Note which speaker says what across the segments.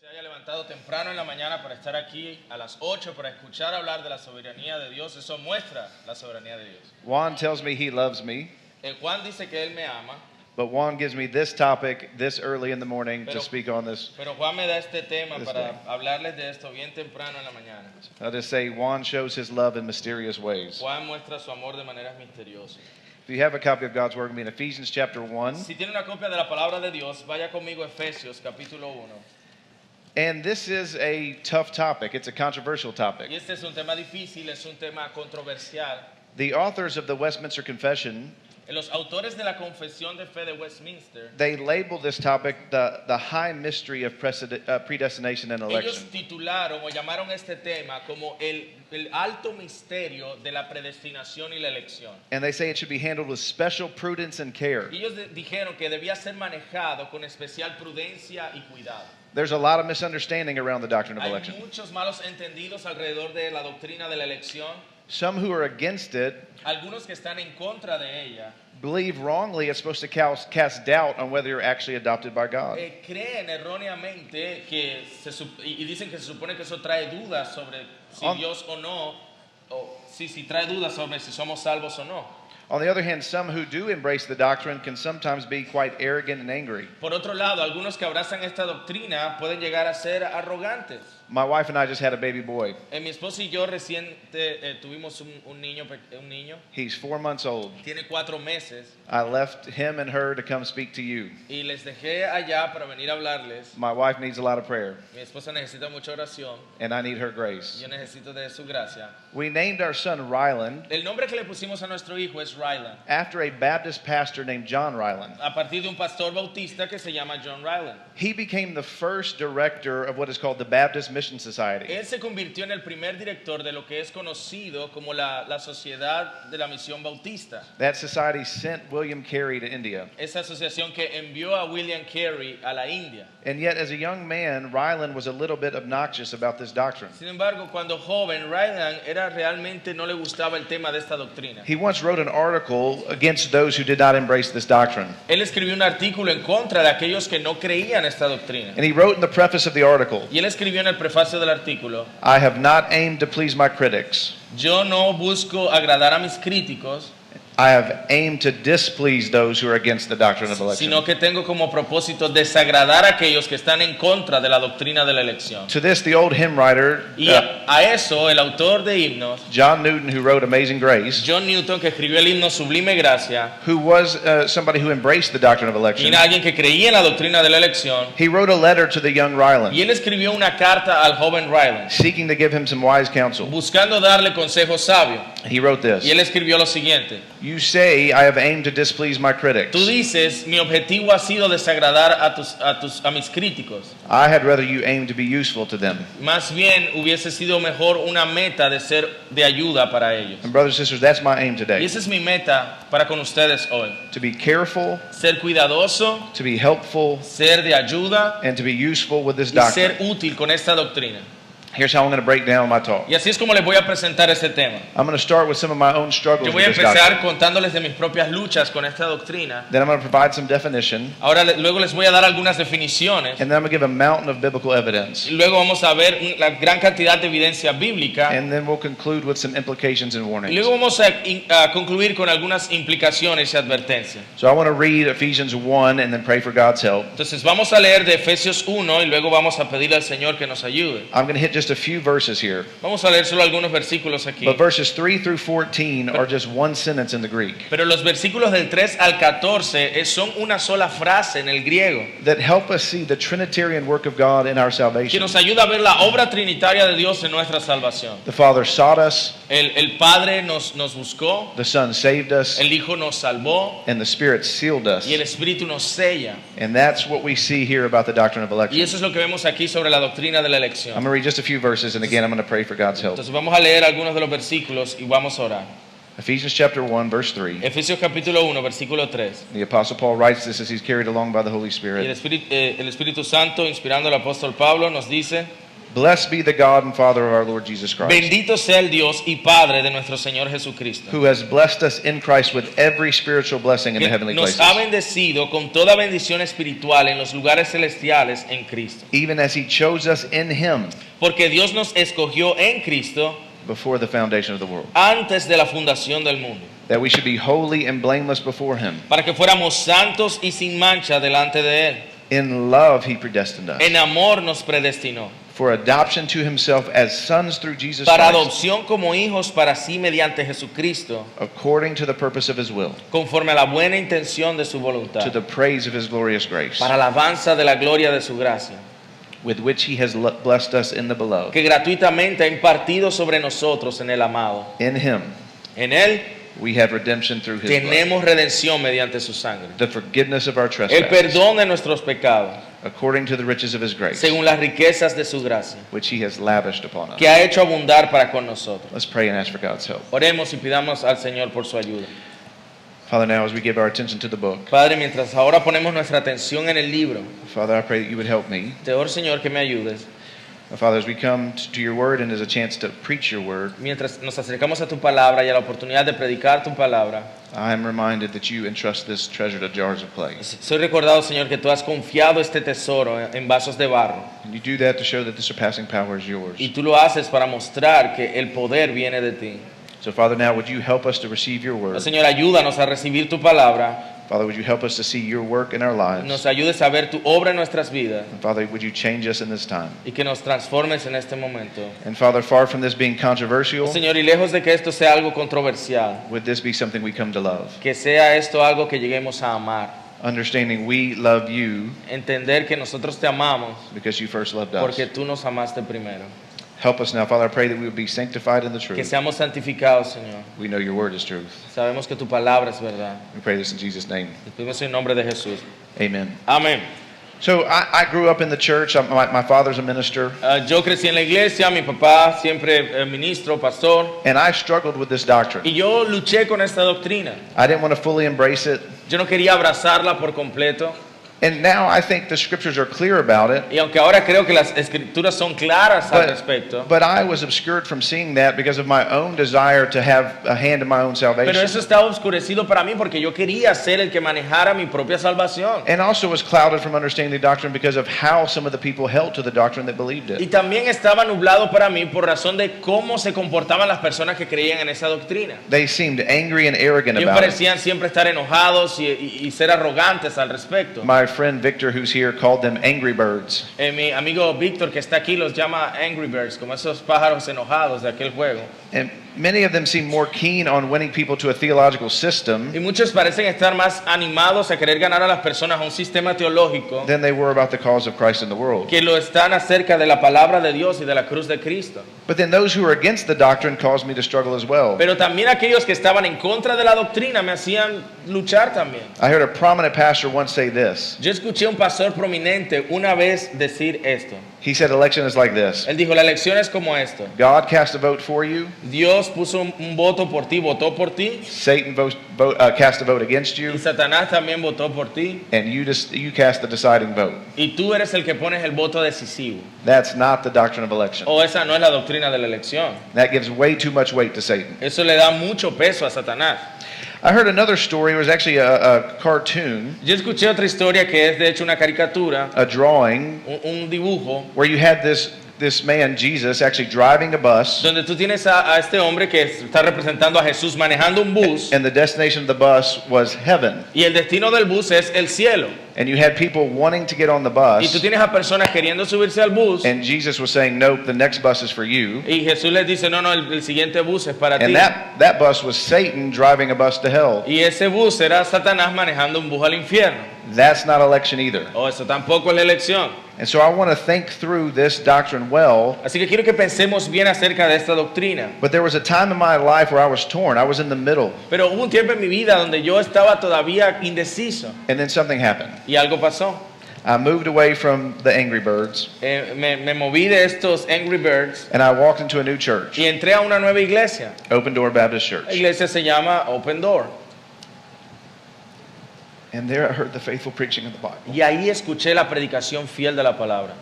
Speaker 1: Se haya levantado temprano en la mañana para estar aquí a las 8 para escuchar hablar de la soberanía de Dios. Eso muestra la soberanía de Dios.
Speaker 2: Juan tells me he loves me,
Speaker 1: Juan dice que él me ama,
Speaker 2: but Juan gives me this topic this early in the morning to speak on this.
Speaker 1: pero Juan me da este tema
Speaker 2: This
Speaker 1: para
Speaker 2: day.
Speaker 1: hablarles de esto bien temprano en la mañana.
Speaker 2: I'll just say Juan shows his love in mysterious ways.
Speaker 1: Juan muestra su amor de maneras misteriosas.
Speaker 2: If you have a copy of God's Word, we'll be in Ephesians chapter 1.
Speaker 1: Si tiene una copia de la palabra de Dios, vaya conmigo a Efesios capítulo 1.
Speaker 2: And this is a tough topic. It's a controversial topic.
Speaker 1: Y este es un tema difícil, es un tema controversial.
Speaker 2: The authors of the Westminster Confession,
Speaker 1: Los autores de la Confesión de Fe de Westminster,
Speaker 2: they label this topic the high mystery of predestination and election.
Speaker 1: ellos titularon o llamaron este tema como el alto misterio de la predestinación y la elección.
Speaker 2: And they say it should be handled with special prudence and care.
Speaker 1: Y ellos dijeron que debía ser manejado con especial prudencia y cuidado.
Speaker 2: There's a lot of misunderstanding around the doctrine of
Speaker 1: Hay
Speaker 2: election.
Speaker 1: muchos malos entendidos alrededor de la doctrina de la elección.
Speaker 2: Some who are against it
Speaker 1: Algunos que están en contra de ella
Speaker 2: believe wrongly it's supposed to cast doubt on whether you're actually adopted by God.
Speaker 1: creen erróneamente que y dicen que se supone que eso trae dudas sobre si Dios o no, o si trae dudas sobre si somos salvos o no.
Speaker 2: On the other hand, some who do embrace the doctrine can sometimes be quite arrogant and angry.
Speaker 1: Por otro lado, algunos que abrazan esta doctrina pueden llegar a ser arrogantes.
Speaker 2: My wife and I just had a baby boy.
Speaker 1: Mi esposa y yo recién tuvimos un niño.
Speaker 2: He's 4 months old.
Speaker 1: Tiene 4 meses.
Speaker 2: I left him and her to come speak to you.
Speaker 1: Y les dejé allá para venir a hablarles.
Speaker 2: My wife needs a lot of prayer,
Speaker 1: Mi esposa necesita mucha oración.
Speaker 2: and I need her grace.
Speaker 1: Yo necesito de su gracia.
Speaker 2: We named our son Ryland
Speaker 1: El nombre que le pusimos a nuestro hijo es Ryland,
Speaker 2: after a Baptist pastor named John Ryland.
Speaker 1: a partir de un pastor bautista que se llama John Ryland.
Speaker 2: He became the first director of what is called the Baptist Mission Society.
Speaker 1: Él se convirtió en el primer director de lo que es conocido como la Sociedad de la Misión Bautista.
Speaker 2: That society sent William Carey to India.
Speaker 1: Esa asociación que envió a William Carey a la India.
Speaker 2: And yet, as a young man, Ryland was a little bit obnoxious about this doctrine.
Speaker 1: Sin embargo, cuando joven, Ryland realmente no le gustaba el tema de esta doctrina.
Speaker 2: He once wrote an article against those who did not embrace this doctrine.
Speaker 1: Él escribió un artículo en contra de aquellos que no creían esta doctrina.
Speaker 2: And he wrote in the preface of the article,
Speaker 1: Y él escribió en el prefacio del artículo:
Speaker 2: I have not aimed to please my critics.
Speaker 1: yo no busco agradar a mis críticos,
Speaker 2: I have aimed to displease those who are against the doctrine of election.
Speaker 1: sino que tengo como propósito desagradar a aquellos que están en contra de la doctrina de la elección.
Speaker 2: To this, the old hymn writer,
Speaker 1: Y a eso, el autor de himnos,
Speaker 2: John Newton, who wrote Amazing Grace,
Speaker 1: John Newton, que escribió el himno Sublime Gracia,
Speaker 2: who was somebody who embraced the doctrine of election,
Speaker 1: y era alguien que creía en la doctrina de la elección,
Speaker 2: he wrote a letter to the young
Speaker 1: y
Speaker 2: Ryland,
Speaker 1: él escribió una carta al joven Ryland,
Speaker 2: seeking to give him some wise counsel.
Speaker 1: buscando darle consejo sabio.
Speaker 2: He wrote this,
Speaker 1: Y él escribió lo siguiente:
Speaker 2: You say I have aimed to displease my critics.
Speaker 1: tú dices, mi objetivo ha sido desagradar a mis críticos.
Speaker 2: I had rather you aim to be useful to them.
Speaker 1: Más bien hubiese sido mejor una meta de ser de ayuda para ellos.
Speaker 2: And brothers and sisters, that's my aim
Speaker 1: Y
Speaker 2: today.
Speaker 1: esa es mi meta para con ustedes hoy.
Speaker 2: To be careful,
Speaker 1: Ser cuidadoso,
Speaker 2: to be helpful,
Speaker 1: ser de ayuda
Speaker 2: and to be useful with this
Speaker 1: y ser
Speaker 2: doctrine.
Speaker 1: útil con esta doctrina.
Speaker 2: Here's how I'm going to break down my talk.
Speaker 1: Y así es como les voy a presentar este tema.
Speaker 2: I'm going to start with some of my own struggles
Speaker 1: Yo voy a
Speaker 2: with this doctrine.
Speaker 1: empezar contándoles de mis propias luchas con esta doctrina.
Speaker 2: Then I'm going to provide some definition,
Speaker 1: Ahora luego les voy a dar algunas definiciones.
Speaker 2: and then I'm going to give a mountain of biblical evidence.
Speaker 1: Y luego vamos a ver la gran cantidad de evidencia bíblica.
Speaker 2: And then we'll conclude with some implications and
Speaker 1: Y
Speaker 2: warnings.
Speaker 1: luego vamos a concluir con algunas implicaciones y advertencias.
Speaker 2: So I want to read Ephesians 1 and then pray for God's help.
Speaker 1: Entonces vamos a leer de Efesios 1 y luego vamos a pedirle al Señor que nos ayude.
Speaker 2: I'm going to hit just a few verses here.
Speaker 1: Vamos a leer solo algunos versículos aquí.
Speaker 2: But verses 3 through 14 are just one sentence in the Greek
Speaker 1: Pero los versículos del 3 al 14 son una sola frase en el griego,
Speaker 2: that help us see the Trinitarian work of God in our
Speaker 1: que
Speaker 2: salvation.
Speaker 1: nos ayuda a ver la obra trinitaria de Dios en nuestra salvación.
Speaker 2: The Father sought us,
Speaker 1: El Padre nos buscó,
Speaker 2: the Son saved us,
Speaker 1: el Hijo nos salvó
Speaker 2: and the Spirit sealed us.
Speaker 1: y el Espíritu nos sella.
Speaker 2: And that's what we see here about the doctrine of
Speaker 1: Y
Speaker 2: election.
Speaker 1: eso es lo que vemos aquí sobre la doctrina de la
Speaker 2: I'm
Speaker 1: elección.
Speaker 2: going to read just a few verses, and again, I'm going to pray for God's help.
Speaker 1: Entonces vamos a leer algunos de los versículos y vamos a orar.
Speaker 2: Ephesians chapter 1, verse 3.
Speaker 1: Efesios capítulo 1, versículo 3.
Speaker 2: The Apostle Paul writes this as he's carried along by the Holy
Speaker 1: Y
Speaker 2: Spirit.
Speaker 1: el Espíritu Santo, inspirando al apóstol Pablo, nos dice:
Speaker 2: Blessed be the God and Father of our Lord Jesus Christ,
Speaker 1: Bendito sea el Dios y Padre de nuestro Señor Jesucristo,
Speaker 2: who has blessed us in Christ with every spiritual blessing in the
Speaker 1: que
Speaker 2: heavenly
Speaker 1: nos
Speaker 2: places,
Speaker 1: ha bendecido con toda bendición espiritual en los lugares celestiales en Cristo.
Speaker 2: even as he chose us in him
Speaker 1: Porque Dios nos escogió en Cristo
Speaker 2: before the foundation of the world,
Speaker 1: antes de la fundación del mundo,
Speaker 2: that we should be holy and blameless before him.
Speaker 1: para que fuéramos santos y sin mancha delante de Él.
Speaker 2: In love he predestined us
Speaker 1: En amor nos predestinó,
Speaker 2: for adoption to himself as sons through Jesus
Speaker 1: para
Speaker 2: Christ,
Speaker 1: adopción como hijos para sí mediante Jesucristo,
Speaker 2: according to the purpose of his will,
Speaker 1: conforme a la buena intención de su
Speaker 2: to
Speaker 1: voluntad,
Speaker 2: the praise of his glorious grace,
Speaker 1: para alabanza de la gloria de su gracia,
Speaker 2: with which he has blessed us in the beloved.
Speaker 1: que gratuitamente ha impartido sobre nosotros en el amado.
Speaker 2: In him
Speaker 1: En Él
Speaker 2: we have redemption through his blood,
Speaker 1: tenemos redención mediante su sangre,
Speaker 2: the forgiveness of our
Speaker 1: el
Speaker 2: trespasses,
Speaker 1: perdón de nuestros pecados,
Speaker 2: according to the riches of his grace,
Speaker 1: según las riquezas de su gracia,
Speaker 2: which he has lavished upon us.
Speaker 1: que ha hecho abundar para con nosotros.
Speaker 2: Let's pray and ask for God's help.
Speaker 1: Oremos y pidamos al Señor por su ayuda.
Speaker 2: Father, now as we give our attention to the book,
Speaker 1: Padre, mientras ahora ponemos nuestra atención en el libro,
Speaker 2: Father, I pray that you would help me.
Speaker 1: te oro, Señor, que me ayudes.
Speaker 2: Father, as we come to your word and as a chance to preach your word,
Speaker 1: Mientras nos acercamos a tu palabra y a la oportunidad de predicar tu palabra,
Speaker 2: I am reminded that you entrust this treasure to jars of clay.
Speaker 1: soy recordado, Señor, que tú has confiado este tesoro en vasos de barro.
Speaker 2: And you do that to show that the surpassing power is yours.
Speaker 1: Y tú lo haces para mostrar que el poder viene de ti.
Speaker 2: So, Father, now would you help us to receive your word?
Speaker 1: Señor, ayúdanos a recibir tu palabra.
Speaker 2: Father, would you help us to see your work in our lives?
Speaker 1: Nos ayudes a ver tu obra en nuestras vidas
Speaker 2: And Father, would you change us in this time?
Speaker 1: y que nos transformes en este momento.
Speaker 2: And Father, far from this being controversial,
Speaker 1: Señor, y lejos de que esto sea algo controversial,
Speaker 2: would this be something we come to love?
Speaker 1: que sea esto algo que lleguemos a amar.
Speaker 2: Understanding we love you
Speaker 1: Entender que nosotros te amamos
Speaker 2: because you first loved us.
Speaker 1: porque tú nos amaste primero.
Speaker 2: Help us now, Father. I pray that we would be sanctified in the
Speaker 1: Que
Speaker 2: truth.
Speaker 1: seamos santificados, Señor.
Speaker 2: We know your word is truth.
Speaker 1: Sabemos que tu palabra es verdad.
Speaker 2: We pray this in Jesus' name.
Speaker 1: Te pedimos en nombre de Jesús.
Speaker 2: Amen.
Speaker 1: Amén.
Speaker 2: So I grew up in the church. My father's a minister.
Speaker 1: Yo crecí en la iglesia, mi papá siempre ministro, pastor,
Speaker 2: And I struggled with this doctrine.
Speaker 1: y yo luché con esta doctrina.
Speaker 2: I didn't want to fully embrace it.
Speaker 1: Yo no quería abrazarla por completo.
Speaker 2: And now I think the scriptures are clear about it.
Speaker 1: Y aunque ahora creo que las escrituras son claras al respecto,
Speaker 2: But I was obscured from seeing that because of my own desire to have a hand in my own
Speaker 1: pero
Speaker 2: salvation.
Speaker 1: eso estaba oscurecido para mí porque yo quería ser el que manejara mi propia salvación.
Speaker 2: And also was clouded from understanding the doctrine because of how some of the people held to the doctrine that believed
Speaker 1: Y
Speaker 2: it.
Speaker 1: también estaba nublado para mí por razón de cómo se comportaban las personas que creían en esa doctrina.
Speaker 2: They seemed angry and arrogant
Speaker 1: Ellos
Speaker 2: about it.
Speaker 1: parecían siempre estar enojados y ser arrogantes al respecto.
Speaker 2: My friend Victor, who's here, called them angry birds.
Speaker 1: Mi amigo Víctor, que está aquí, los llama Angry Birds, como esos pájaros enojados de aquel juego.
Speaker 2: And many of them seem more keen on winning people to a theological
Speaker 1: Y
Speaker 2: system
Speaker 1: muchos parecen estar más animados a querer ganar a las personas a un sistema teológico
Speaker 2: than they were about the cause of Christ in the world.
Speaker 1: que lo están acerca de la palabra de Dios y de la cruz de Cristo.
Speaker 2: But then those who are against the doctrine caused me to struggle as well.
Speaker 1: Pero también aquellos que estaban en contra de la doctrina me hacían luchar también.
Speaker 2: I heard a prominent pastor once say this.
Speaker 1: Yo escuché a un pastor prominente una vez decir esto.
Speaker 2: He said election is like this.
Speaker 1: Él dijo, la elección es como esto.
Speaker 2: God cast a vote for you.
Speaker 1: Dios puso un voto por ti, votó por ti.
Speaker 2: Satan cast a vote against
Speaker 1: Y
Speaker 2: you.
Speaker 1: Satanás también votó por ti.
Speaker 2: And you cast the deciding vote.
Speaker 1: Y tú eres el que pones el voto decisivo.
Speaker 2: That's not the doctrine of election.
Speaker 1: O esa no es la doctrina de la elección.
Speaker 2: That gives way too much weight to Satan.
Speaker 1: Eso le da mucho peso a Satanás.
Speaker 2: I heard another story. It was actually a cartoon,
Speaker 1: Yo escuché otra historia que es de hecho una caricatura,
Speaker 2: a drawing,
Speaker 1: un dibujo,
Speaker 2: where you had this man, Jesus, actually driving a bus,
Speaker 1: donde tú tienes a este hombre que está representando a Jesús manejando un bus
Speaker 2: and the destination of the bus was heaven.
Speaker 1: y el destino del bus es el cielo.
Speaker 2: And you had people wanting to get on the
Speaker 1: Y tú
Speaker 2: bus,
Speaker 1: tienes a personas queriendo subirse al bus
Speaker 2: and Jesus was saying, nope, the next bus is for you.
Speaker 1: y Jesús les dice, no, el siguiente bus es para ti.
Speaker 2: And that bus was Satan driving a bus to hell.
Speaker 1: Y ese bus era Satanás manejando un bus al infierno.
Speaker 2: That's not election either.
Speaker 1: O eso tampoco es la elección.
Speaker 2: And so I want to think through this doctrine well.
Speaker 1: Así que quiero que pensemos bien acerca de esta doctrina.
Speaker 2: But there was a time in my life where I was torn. I was in the middle.
Speaker 1: Pero hubo un tiempo en mi vida donde yo estaba todavía indeciso
Speaker 2: And then something happened.
Speaker 1: y algo pasó.
Speaker 2: I moved away from the Angry Birds,
Speaker 1: Me moví de estos Angry Birds
Speaker 2: and I walked into a new church,
Speaker 1: y entré a una nueva iglesia.
Speaker 2: Open Door Baptist
Speaker 1: La
Speaker 2: Church.
Speaker 1: iglesia se llama Open Door.
Speaker 2: And there I heard the faithful preaching of the Bible.
Speaker 1: Y ahí escuché la predicación fiel de la palabra.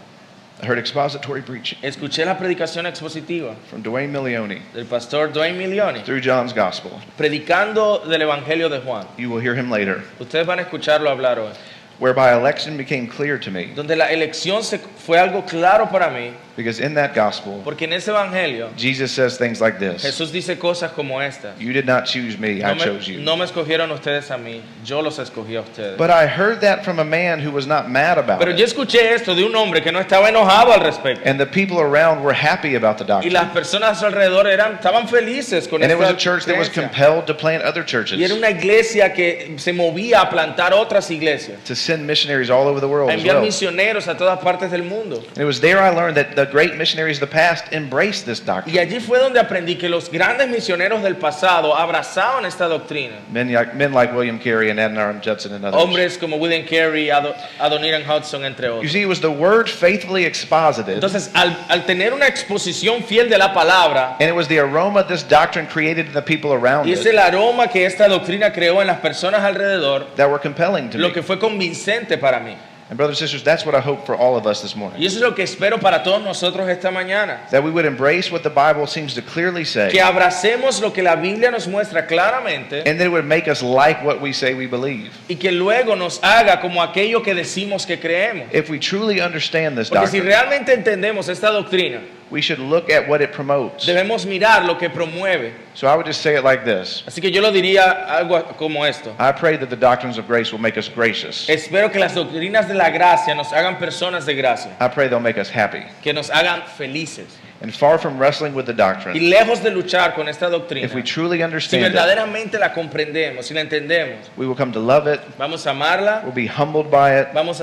Speaker 2: I heard expository preaching
Speaker 1: escuché la predicación expositiva
Speaker 2: from Dwayne Milioni
Speaker 1: del pastor Dwayne Milioni
Speaker 2: through John's Gospel.
Speaker 1: predicando del Evangelio de Juan.
Speaker 2: You will hear him later.
Speaker 1: Ustedes van a escucharlo hablar hoy.
Speaker 2: Whereby election became clear to me,
Speaker 1: Donde la elección fue algo claro para mí,
Speaker 2: because in that gospel,
Speaker 1: porque en ese Evangelio
Speaker 2: Jesus says things like this:
Speaker 1: Jesús dice cosas como estas.
Speaker 2: You did not choose me, I chose you.
Speaker 1: No me escogieron ustedes a mí, yo los escogí a ustedes.
Speaker 2: But I heard that from a man who was not mad about
Speaker 1: Pero yo
Speaker 2: it.
Speaker 1: escuché esto de un hombre que no estaba enojado al respecto.
Speaker 2: And the people around were happy about the
Speaker 1: Y
Speaker 2: doctrine.
Speaker 1: las personas a su alrededor estaban felices con
Speaker 2: And it
Speaker 1: esta
Speaker 2: was a church that was
Speaker 1: creencia.
Speaker 2: compelled to plant other
Speaker 1: Y era
Speaker 2: churches,
Speaker 1: una iglesia que se movía a plantar otras iglesias,
Speaker 2: to send missionaries all over the world
Speaker 1: a
Speaker 2: as
Speaker 1: enviar
Speaker 2: well.
Speaker 1: misioneros a todas partes del mundo.
Speaker 2: And it was there I learned that the great missionaries of the past embraced this
Speaker 1: Y
Speaker 2: doctrine.
Speaker 1: allí fue donde aprendí que los grandes misioneros del pasado abrazaban esta doctrina.
Speaker 2: Men like William Carey and Adoniram Judson and others.
Speaker 1: Hombres como William Carey, Adoniram Hudson, entre
Speaker 2: You
Speaker 1: otros.
Speaker 2: see, it was the word faithfully exposited,
Speaker 1: Entonces, al tener una exposición fiel de la palabra,
Speaker 2: and it was the aroma this doctrine created in the people around
Speaker 1: y es
Speaker 2: it
Speaker 1: el aroma que esta doctrina creó en las personas alrededor,
Speaker 2: that were compelling to
Speaker 1: lo
Speaker 2: me.
Speaker 1: que fue convincente para mí.
Speaker 2: And brothers and sisters, that's what I hope for all of us this
Speaker 1: Y
Speaker 2: morning.
Speaker 1: eso es lo que espero para todos nosotros esta mañana.
Speaker 2: That we would embrace what the Bible seems to clearly say,
Speaker 1: Que abracemos lo que la Biblia nos muestra claramente
Speaker 2: and that it would make us like what we say we believe.
Speaker 1: y que luego nos haga como aquello que decimos que creemos.
Speaker 2: If we truly understand this
Speaker 1: Porque si
Speaker 2: doctrine,
Speaker 1: realmente entendemos esta doctrina,
Speaker 2: we should look at what it promotes.
Speaker 1: debemos mirar lo que promueve.
Speaker 2: So I would just say it like this.
Speaker 1: Así que yo lo diría algo como esto.
Speaker 2: I pray that the doctrines of grace will make us gracious.
Speaker 1: Espero que las doctrinas de la gracia nos hagan personas de gracia,
Speaker 2: I pray they'll make us happy.
Speaker 1: que nos hagan felices.
Speaker 2: And far from wrestling with the
Speaker 1: Y
Speaker 2: doctrine,
Speaker 1: lejos de luchar con esta doctrina,
Speaker 2: if we truly
Speaker 1: si
Speaker 2: understand it,
Speaker 1: verdaderamente la comprendemos, si la entendemos,
Speaker 2: we will come to love it,
Speaker 1: vamos a amarla,
Speaker 2: we'll be humbled by it,
Speaker 1: vamos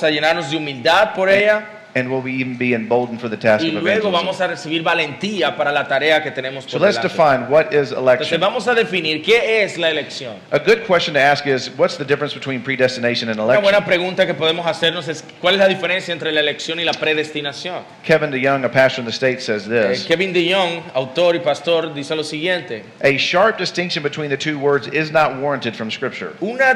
Speaker 1: a llenarnos de humildad por ella
Speaker 2: and we'll even be emboldened for the task
Speaker 1: y
Speaker 2: of
Speaker 1: luego
Speaker 2: evangelism.
Speaker 1: vamos a recibir valentía para la tarea que tenemos
Speaker 2: So
Speaker 1: por
Speaker 2: let's
Speaker 1: delante.
Speaker 2: define what is
Speaker 1: Entonces
Speaker 2: election.
Speaker 1: vamos a definir qué es la elección.
Speaker 2: A good question to ask is, what's the difference between predestination and
Speaker 1: Una
Speaker 2: election?
Speaker 1: buena pregunta que podemos hacernos es ¿cuál es la diferencia entre la elección y la predestinación?
Speaker 2: Kevin DeYoung, a pastor in the States, says this:
Speaker 1: Kevin DeYoung, autor y pastor, dice lo siguiente:
Speaker 2: a sharp distinction between the two words is not warranted from Scripture.
Speaker 1: una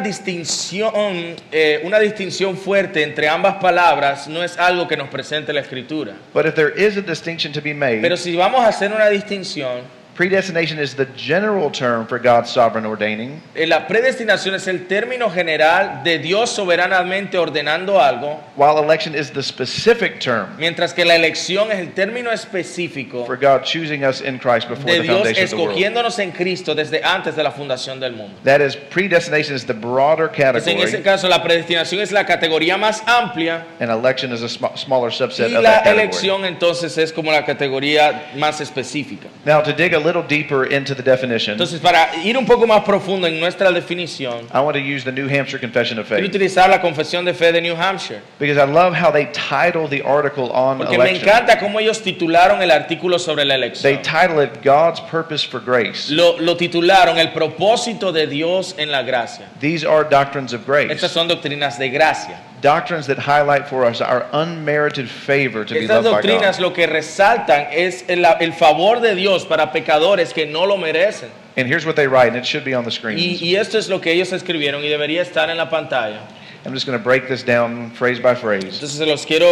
Speaker 1: distinción fuerte entre ambas palabras no es algo que nos presente la Escritura.
Speaker 2: But if there is a distinction to be made,
Speaker 1: Pero si vamos a hacer una distinción,
Speaker 2: predestination is the general term for God's sovereign ordaining,
Speaker 1: la predestinación es el término general de Dios soberanamente ordenando algo,
Speaker 2: while election is the specific term
Speaker 1: mientras que la elección es el término específico
Speaker 2: for God choosing us in Christ before
Speaker 1: de
Speaker 2: the
Speaker 1: Dios
Speaker 2: foundation of the world.
Speaker 1: escogiéndonos en Cristo desde antes de la fundación del mundo.
Speaker 2: That is, predestination is the broader
Speaker 1: Entonces, en ese
Speaker 2: category,
Speaker 1: caso, la predestinación es la categoría más amplia
Speaker 2: and election is a smaller subset
Speaker 1: y
Speaker 2: of
Speaker 1: la
Speaker 2: that category.
Speaker 1: elección entonces es como la categoría más específica.
Speaker 2: Now, to dig a little deeper into the definition,
Speaker 1: Entonces, para ir un poco más profundo en nuestra definición,
Speaker 2: I want to use the New Hampshire Confession of
Speaker 1: quiero
Speaker 2: Faith,
Speaker 1: utilizar la Confesión de Fe de New Hampshire,
Speaker 2: because I love how they title the article on
Speaker 1: porque me
Speaker 2: election.
Speaker 1: encanta cómo ellos titularon el artículo sobre la
Speaker 2: They
Speaker 1: elección.
Speaker 2: title it God's Purpose for Grace.
Speaker 1: Lo titularon El propósito de Dios en la gracia.
Speaker 2: These are doctrines of grace,
Speaker 1: Estas son doctrinas de gracia.
Speaker 2: doctrines that highlight for us our unmerited favor to be
Speaker 1: Estas
Speaker 2: loved by
Speaker 1: doctrinas
Speaker 2: God.
Speaker 1: lo que resaltan es el favor de Dios para pecadores que no lo merecen.
Speaker 2: And here's what they write, and it should be on the screen.
Speaker 1: Y esto es lo que ellos escribieron y debería estar en la pantalla.
Speaker 2: I'm just going to break this down phrase by phrase.
Speaker 1: Entonces se los quiero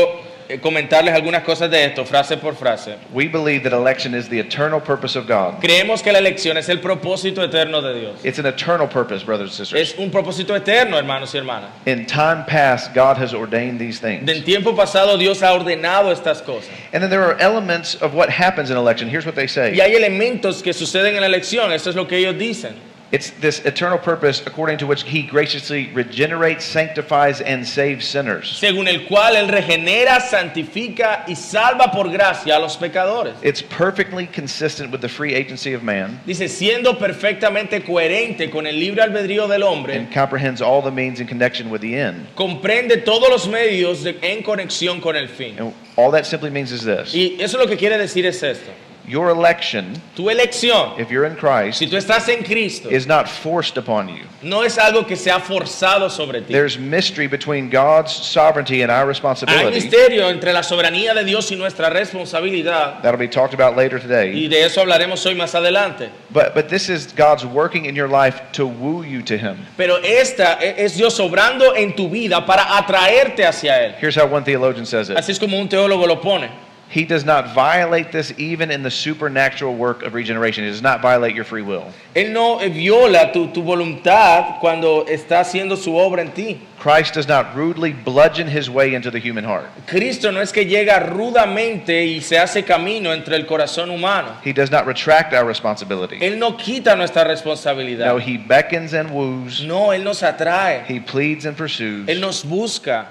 Speaker 1: comentarles algunas cosas de esto, frase por frase.
Speaker 2: We believe that election is the eternal purpose of God.
Speaker 1: Creemos que la elección es el propósito eterno de Dios.
Speaker 2: It's an eternal purpose, brothers and sisters.
Speaker 1: Es un propósito eterno, hermanos y hermanas.
Speaker 2: In time past, God has ordained these things.
Speaker 1: Del tiempo pasado Dios ha ordenado estas cosas.
Speaker 2: And then there are elements of what happens in election. Here's what they
Speaker 1: Y
Speaker 2: say.
Speaker 1: hay elementos que suceden en la elección, esto es lo que ellos dicen.
Speaker 2: It's this eternal purpose according to which He graciously regenerates, sanctifies, and saves sinners.
Speaker 1: Según el cual Él regenera, santifica y salva por gracia a los pecadores.
Speaker 2: It's perfectly consistent with the free agency of man
Speaker 1: Dice, siendo perfectamente coherente con el libre albedrío del hombre,
Speaker 2: and comprehends all the means in connection with the end.
Speaker 1: comprende todos los medios en conexión con el fin.
Speaker 2: And all that simply means is this.
Speaker 1: Y eso lo que quiere decir es esto.
Speaker 2: Your election,
Speaker 1: Tu elección,
Speaker 2: if you're in Christ,
Speaker 1: si tú estás en Cristo,
Speaker 2: is not forced upon you.
Speaker 1: no es algo que sea forzado sobre ti.
Speaker 2: There's mystery between God's sovereignty and our
Speaker 1: Hay
Speaker 2: responsibility.
Speaker 1: misterio entre la soberanía de Dios y nuestra responsabilidad,
Speaker 2: That'll be talked about later today.
Speaker 1: y de eso hablaremos hoy más adelante.
Speaker 2: But this is God's working in your life to woo you to Him.
Speaker 1: Pero esta es Dios obrando en tu vida para atraerte hacia Él.
Speaker 2: Here's how one theologian says it.
Speaker 1: Así es como un teólogo lo pone.
Speaker 2: He does not violate this even in the supernatural work of regeneration. It does not violate your free will.
Speaker 1: Él no viola tu voluntad cuando está haciendo su obra en ti.
Speaker 2: Christ does not rudely bludgeon his way into the human heart.
Speaker 1: Cristo no es que llega rudamente y se hace camino entre el corazón humano.
Speaker 2: He does not retract our responsibility.
Speaker 1: Él no quita nuestra responsabilidad.
Speaker 2: No, he beckons and woos.
Speaker 1: No, Él nos atrae.
Speaker 2: He pleads and pursues.
Speaker 1: Él nos busca.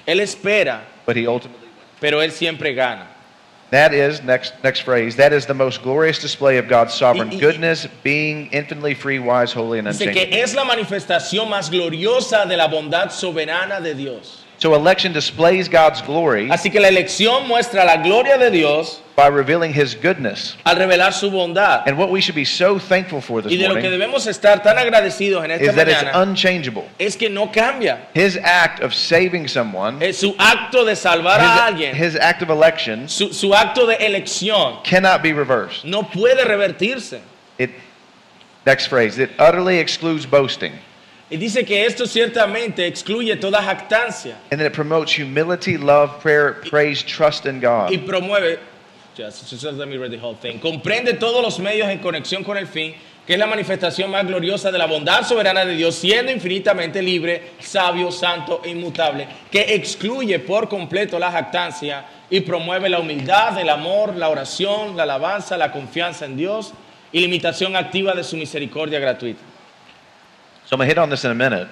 Speaker 1: Él espera,
Speaker 2: But he ultimately wins.
Speaker 1: pero Él siempre gana.
Speaker 2: That is, next phrase, that is the most glorious display of God's sovereign
Speaker 1: Y- y-
Speaker 2: goodness, being infinitely free, wise, holy, and
Speaker 1: Dice
Speaker 2: unchangeable.
Speaker 1: que es la manifestación más gloriosa de la bondad soberana de Dios.
Speaker 2: So election displays God's glory
Speaker 1: Así que la elección muestra la gloria de Dios
Speaker 2: by revealing his goodness.
Speaker 1: al revelar su bondad.
Speaker 2: And what we should be so thankful for
Speaker 1: Y
Speaker 2: this
Speaker 1: de lo que
Speaker 2: morning
Speaker 1: debemos estar tan agradecidos en esta
Speaker 2: is that it's
Speaker 1: mañana
Speaker 2: unchangeable.
Speaker 1: es que no cambia.
Speaker 2: His act of saving someone,
Speaker 1: Es su acto de salvar a alguien,
Speaker 2: his act of election
Speaker 1: su acto de elección,
Speaker 2: cannot be reversed.
Speaker 1: no puede revertirse.
Speaker 2: Next phrase, it utterly excludes boasting.
Speaker 1: Y dice que esto ciertamente excluye toda jactancia
Speaker 2: And then it promotes humility, love, prayer, praise, trust in
Speaker 1: y
Speaker 2: God.
Speaker 1: promueve, just let me read the whole thing. Comprende todos los medios en conexión con el fin, que es la manifestación más gloriosa de la bondad soberana de Dios, siendo infinitamente libre, sabio, santo e inmutable, que excluye por completo la jactancia y promueve la humildad, el amor, la oración, la alabanza, la confianza en Dios y la imitación activa de su misericordia gratuita.
Speaker 2: So I'm going to hit on this in a minute.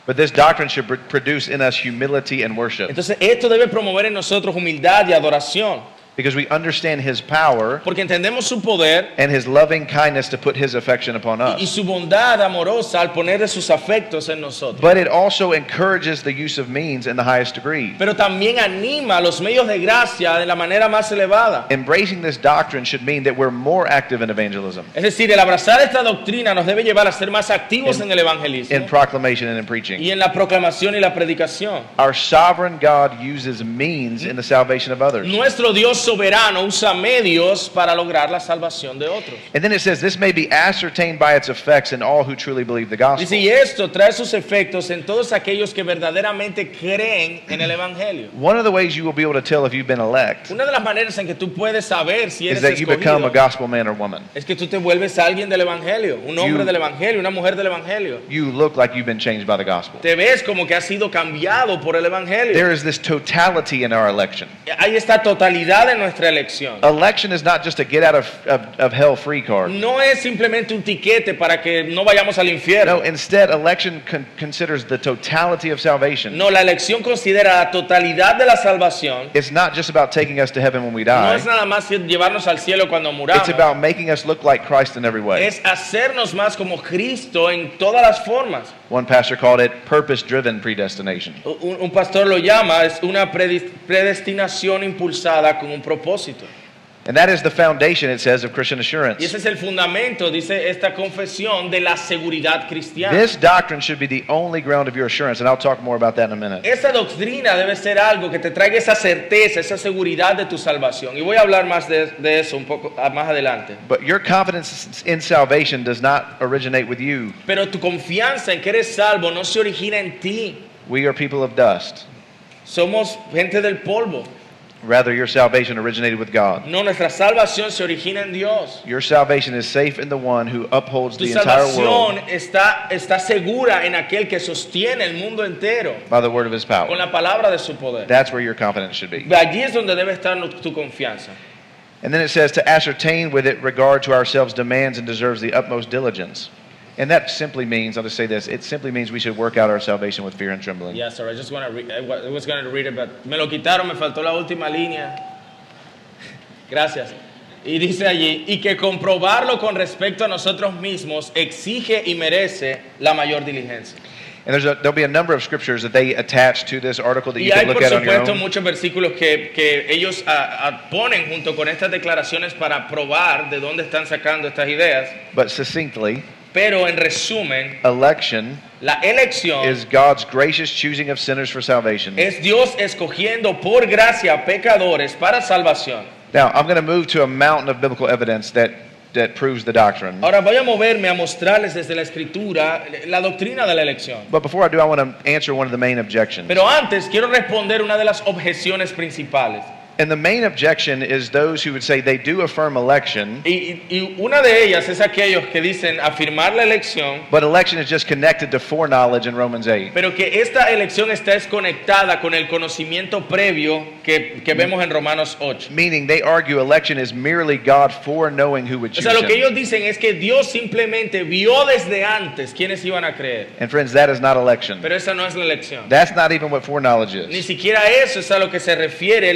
Speaker 2: But this doctrine should produce in us humility and worship.
Speaker 1: Entonces esto debe promover en nosotros humildad y adoración,
Speaker 2: Because we understand his power
Speaker 1: porque entendemos su poder
Speaker 2: and his loving kindness to put his affection upon
Speaker 1: y
Speaker 2: us.
Speaker 1: su bondad amorosa al poner de sus afectos en nosotros.
Speaker 2: But it also encourages the use of means in the highest degree.
Speaker 1: Pero también anima los medios de gracia de la manera más elevada.
Speaker 2: Embracing this doctrine should mean that we're more active in evangelism,
Speaker 1: Es decir, el abrazar esta doctrina nos debe llevar a ser más activos en el evangelismo
Speaker 2: in proclamation and in preaching.
Speaker 1: y en la proclamación y la predicación.
Speaker 2: Our sovereign God uses means in the salvation of others.
Speaker 1: Nuestro Dios soberano usa medios para lograr la salvación de otros.
Speaker 2: And then it says this may be ascertained by its effects in all who truly believe the gospel.
Speaker 1: Dice, y esto trae sus efectos en todos aquellos que verdaderamente creen en el evangelio.
Speaker 2: One of the ways you will be able to tell if you've been elect
Speaker 1: Una de las maneras en que tú puedes saber si
Speaker 2: is
Speaker 1: eres
Speaker 2: that you become a
Speaker 1: escogido
Speaker 2: gospel man or woman.
Speaker 1: es que tú te vuelves alguien del evangelio, un hombre
Speaker 2: You-
Speaker 1: del evangelio, una mujer del evangelio.
Speaker 2: You look like you've been changed by the gospel.
Speaker 1: Te ves como que has sido cambiado por el evangelio.
Speaker 2: There is this totality in our election.
Speaker 1: Hay esta totalidad en nuestra elección.
Speaker 2: Election is not just a get out of hell free card.
Speaker 1: No es simplemente un tiquete para que no vayamos al infierno.
Speaker 2: No, instead, election considers the totality of salvation.
Speaker 1: No, la elección considera la totalidad de la salvación.
Speaker 2: It's not just about taking us to heaven when we
Speaker 1: No
Speaker 2: die.
Speaker 1: es nada más llevarnos al cielo cuando muramos.
Speaker 2: It's about making us look like Christ in every way.
Speaker 1: Es hacernos más como Cristo en todas las formas.
Speaker 2: One pastor called it purpose-driven predestination.
Speaker 1: Un pastor lo llama, es una predestinación impulsada con un propósito.
Speaker 2: And that is the foundation, it says, of Christian
Speaker 1: Y
Speaker 2: assurance.
Speaker 1: ese es el fundamento, dice esta confesión, de la seguridad cristiana.
Speaker 2: This doctrine should be the only ground of your assurance, and I'll talk more about that in a minute.
Speaker 1: Esa doctrina debe ser algo que te traiga esa certeza, esa seguridad de tu salvación. Y voy a hablar más de eso un poco más adelante.
Speaker 2: But your confidence in salvation does not originate with you.
Speaker 1: Pero tu confianza en que eres salvo no se origina en ti.
Speaker 2: We are people of dust.
Speaker 1: Somos gente del polvo.
Speaker 2: Rather, your salvation originated with God.
Speaker 1: No, nuestra salvación se origina en Dios.
Speaker 2: Your salvation is safe in the one who upholds
Speaker 1: Tu
Speaker 2: the entire world
Speaker 1: salvación está segura en aquel que sostiene el mundo entero
Speaker 2: by the word of his
Speaker 1: con
Speaker 2: power.
Speaker 1: la palabra de su poder.
Speaker 2: That's where your confidence should be.
Speaker 1: Allí es donde debe estar tu confianza.
Speaker 2: And then it says to ascertain with it regard to ourselves demands and deserves the utmost diligence. And that simply means, I'll just say this, it simply means we should work out our salvation with fear and trembling.
Speaker 1: Yeah, sorry, I just want to read. I was going to read it, but me lo quitaron, me faltó la última línea. Gracias. Y dice allí, y que comprobarlo con respecto a nosotros mismos exige y merece la mayor diligencia.
Speaker 2: And there'll be a number of scriptures that they attach to this article that you
Speaker 1: Y hay
Speaker 2: can look
Speaker 1: por
Speaker 2: at on your
Speaker 1: supuesto
Speaker 2: own.
Speaker 1: muchos versículos que ellos ponen junto con estas declaraciones para probar de dónde están sacando estas ideas.
Speaker 2: But succinctly,
Speaker 1: Pero en resumen,
Speaker 2: election
Speaker 1: la elección
Speaker 2: is God's gracious choosing of sinners for salvation.
Speaker 1: es Dios escogiendo por gracia a pecadores para salvación.
Speaker 2: Now, I'm going to move to a mountain of biblical evidence that proves the doctrine.
Speaker 1: Ahora voy a moverme a mostrarles desde la escritura la doctrina de la elección.
Speaker 2: But before I do, I want to answer one of the main objections.
Speaker 1: Pero antes quiero responder una de las objeciones principales.
Speaker 2: And the main objection is those who would say they do affirm election,
Speaker 1: Y una de ellas es aquellos que dicen afirmar la elección,
Speaker 2: but election is just connected to foreknowledge in Romans 8.
Speaker 1: pero que esta elección está desconectada con el conocimiento previo que vemos en Romanos 8.
Speaker 2: Meaning they argue election is merely God foreknowing who would
Speaker 1: O
Speaker 2: choose
Speaker 1: sea, lo que
Speaker 2: him.
Speaker 1: ellos dicen es que Dios simplemente vio desde antes quiénes iban a creer.
Speaker 2: And friends, that is not election.
Speaker 1: Pero esa no es la elección.
Speaker 2: That's not even what foreknowledge
Speaker 1: Ni
Speaker 2: is.
Speaker 1: siquiera eso es a lo que se refiere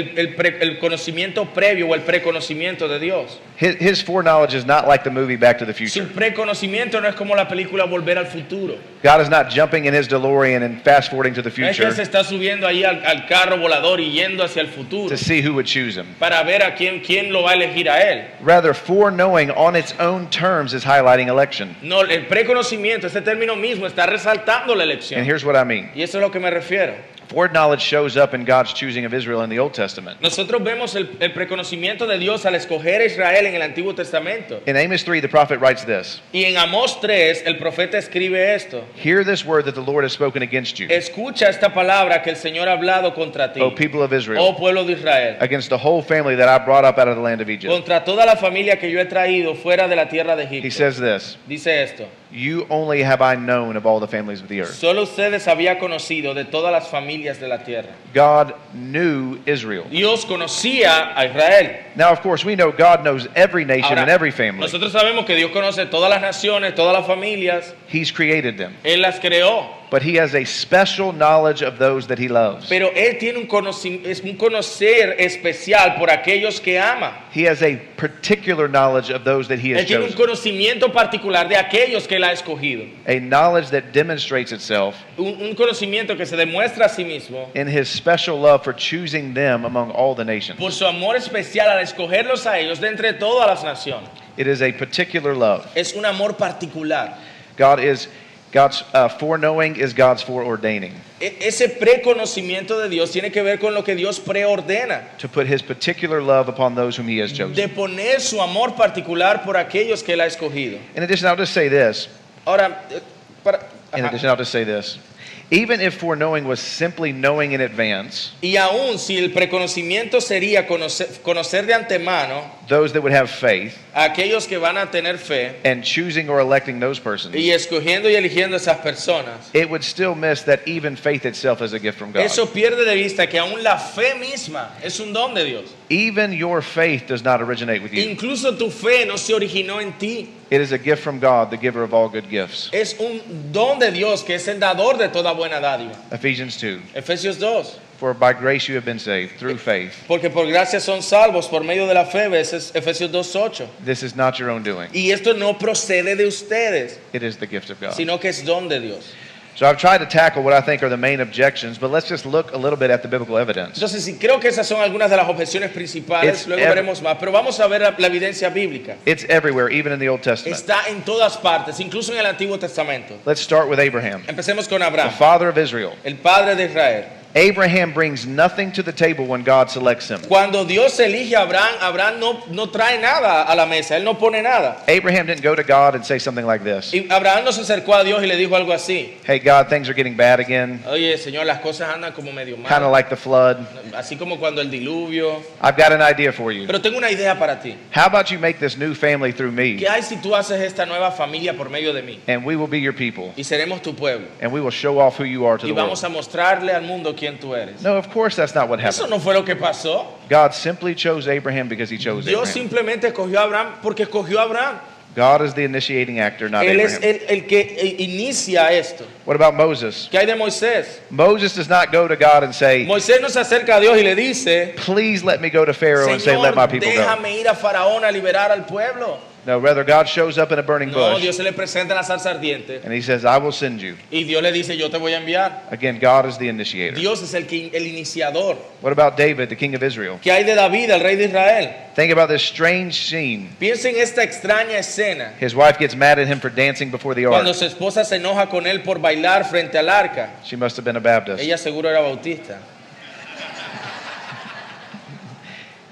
Speaker 1: el conocimiento previo o el preconocimiento de Dios.
Speaker 2: His foreknowledge is not like the movie Back to the
Speaker 1: Su
Speaker 2: Future.
Speaker 1: preconocimiento no es como la película Volver al Futuro.
Speaker 2: God is not jumping in his DeLorean and fast forwarding to the
Speaker 1: No es que él se
Speaker 2: future
Speaker 1: está subiendo ahí al carro volador y yendo hacia el futuro
Speaker 2: to see who would choose him.
Speaker 1: para ver a quién lo va a elegir a él.
Speaker 2: Rather, foreknowing on its own terms is highlighting election.
Speaker 1: No, el preconocimiento, ese término mismo está resaltando la
Speaker 2: And
Speaker 1: elección.
Speaker 2: here's what I mean.
Speaker 1: Y eso es a lo que me refiero.
Speaker 2: Foreknowledge shows up in God's choosing of Israel in the Old Testament.
Speaker 1: Nosotros vemos el preconocimiento de Dios al escoger a Israel en el Antiguo Testamento.
Speaker 2: In Amos 3, the prophet writes this:
Speaker 1: Y en Amós 3, el profeta escribe esto.
Speaker 2: Hear this word that the Lord has spoken against you,
Speaker 1: Escucha esta palabra que el Señor ha hablado contra ti,
Speaker 2: O people of Israel,
Speaker 1: oh pueblo de Israel,
Speaker 2: against the whole family that I brought up out of the land of Egypt.
Speaker 1: contra toda la familia que yo he traído fuera de la tierra de
Speaker 2: He
Speaker 1: Egipto.
Speaker 2: says this:
Speaker 1: Dice esto:
Speaker 2: You only have I known of all the families of the earth.
Speaker 1: solo ustedes había conocido de todas las familias de la tierra.
Speaker 2: God knew Israel.
Speaker 1: Dios conocía a Israel.
Speaker 2: Now, of course, we know God knows every nation
Speaker 1: Ahora,
Speaker 2: and every family.
Speaker 1: nosotros sabemos que Dios conoce todas las naciones, todas las familias.
Speaker 2: He's created them.
Speaker 1: Él las creó.
Speaker 2: But he has a special knowledge of those that he loves.
Speaker 1: Pero Él tiene un conocer especial por aquellos que ama.
Speaker 2: He has a particular knowledge of those that he has
Speaker 1: Él tiene un
Speaker 2: chosen.
Speaker 1: conocimiento particular de aquellos que Él ha escogido.
Speaker 2: A knowledge that demonstrates itself
Speaker 1: Un conocimiento que se demuestra a sí mismo
Speaker 2: in his special love for choosing them among all the nations.
Speaker 1: por su amor especial al escogerlos a ellos de entre todas las naciones.
Speaker 2: It is a particular love.
Speaker 1: Es un amor particular.
Speaker 2: God's foreknowing is God's foreordaining.
Speaker 1: Ese preconocimiento de Dios tiene que ver con lo que Dios preordena.
Speaker 2: To put his particular love upon those whom he has chosen.
Speaker 1: De poner su amor particular por aquellos que Él ha escogido.
Speaker 2: In addition, I'll just say this.
Speaker 1: Ahora,
Speaker 2: In addition, I'll just say this. Even if foreknowing was simply knowing in advance
Speaker 1: y aún si el preconocimiento sería conocer de antemano
Speaker 2: those that would have faith
Speaker 1: a aquellos que van a tener fe
Speaker 2: and choosing or electing those persons,
Speaker 1: y escogiendo y eligiendo a esas personas,
Speaker 2: it would still miss that even faith itself is a gift from God.
Speaker 1: eso pierde de vista que aún la fe misma es un don de Dios.
Speaker 2: Even your faith does not originate with you.
Speaker 1: Incluso tu fe no se originó en ti.
Speaker 2: It is a gift from God, the giver of all good gifts.
Speaker 1: Es un don de Dios que es el dador de toda buena dádiva.
Speaker 2: Ephesians 2.
Speaker 1: Efesios 2.
Speaker 2: For by grace you have been saved through faith.
Speaker 1: Porque por gracia son salvos por medio de la fe, ¿ves? Efesios 2:8.
Speaker 2: This is not your own doing.
Speaker 1: Y esto no procede de ustedes,
Speaker 2: It is the gift of God.
Speaker 1: sino que es don de Dios.
Speaker 2: So I've tried to tackle what I think are the main objections, but let's just look a little bit at the biblical evidence.
Speaker 1: Entonces, sí, creo que esas son algunas de las objeciones principales, luego veremos más, pero vamos a ver la evidencia bíblica.
Speaker 2: It's everywhere, even in the Old Testament.
Speaker 1: Está en todas partes, incluso en el Antiguo Testamento.
Speaker 2: Let's start with Abraham,
Speaker 1: Empecemos con
Speaker 2: the
Speaker 1: Abraham,
Speaker 2: father of Israel.
Speaker 1: el padre de Israel.
Speaker 2: Abraham brings nothing to the table when God selects him.
Speaker 1: Cuando Dios elige a Abraham, Abraham no trae nada a la mesa, él no pone nada.
Speaker 2: Abraham didn't go to God and say something like this:
Speaker 1: Y Abraham no se acercó a Dios y le dijo algo así:
Speaker 2: Hey God, things are getting bad again,
Speaker 1: oye, Señor, las cosas andan como medio
Speaker 2: kind of
Speaker 1: mal,
Speaker 2: like the flood.
Speaker 1: así como cuando el diluvio.
Speaker 2: I've got an idea for you.
Speaker 1: Pero tengo una idea para ti.
Speaker 2: How about you make this new family through me,
Speaker 1: ¿Qué hay si tú haces esta nueva familia por medio de mí?
Speaker 2: and we will be your people,
Speaker 1: Y seremos tu pueblo.
Speaker 2: and we will show off who you are to
Speaker 1: Y
Speaker 2: the
Speaker 1: vamos
Speaker 2: world.
Speaker 1: a mostrarle al mundo quién tú eres.
Speaker 2: No, of course that's not what
Speaker 1: Eso
Speaker 2: happened.
Speaker 1: no fue lo que pasó.
Speaker 2: God simply chose Abraham because he chose
Speaker 1: Dios
Speaker 2: Abraham.
Speaker 1: simplemente escogió a Abraham porque escogió a Abraham.
Speaker 2: God is the initiating actor, not
Speaker 1: Él es
Speaker 2: Abraham.
Speaker 1: el que inicia esto.
Speaker 2: What about Moses?
Speaker 1: ¿Qué hay de Moisés?
Speaker 2: Moses does not go to God and say,
Speaker 1: Moisés no se acerca a Dios y le dice:
Speaker 2: please let me go to Pharaoh and say, let
Speaker 1: Señor,
Speaker 2: my people go.
Speaker 1: déjame ir a Faraón a liberar al pueblo.
Speaker 2: No, rather God shows up in a burning
Speaker 1: No,
Speaker 2: bush
Speaker 1: Dios se le presenta en la zarza ardiente
Speaker 2: and he says, I will send you.
Speaker 1: y Dios le dice, yo te voy a enviar.
Speaker 2: Again, God is the initiator.
Speaker 1: Dios es el iniciador.
Speaker 2: What about David, the king of Israel?
Speaker 1: ¿Qué hay de David, el rey de Israel?
Speaker 2: Think about this strange scene.
Speaker 1: Piensa en esta extraña escena.
Speaker 2: His wife gets mad at him for dancing before the
Speaker 1: Cuando
Speaker 2: ark.
Speaker 1: su esposa se enoja con él por bailar frente al arca.
Speaker 2: She must have been a Baptist.
Speaker 1: Ella seguro era bautista.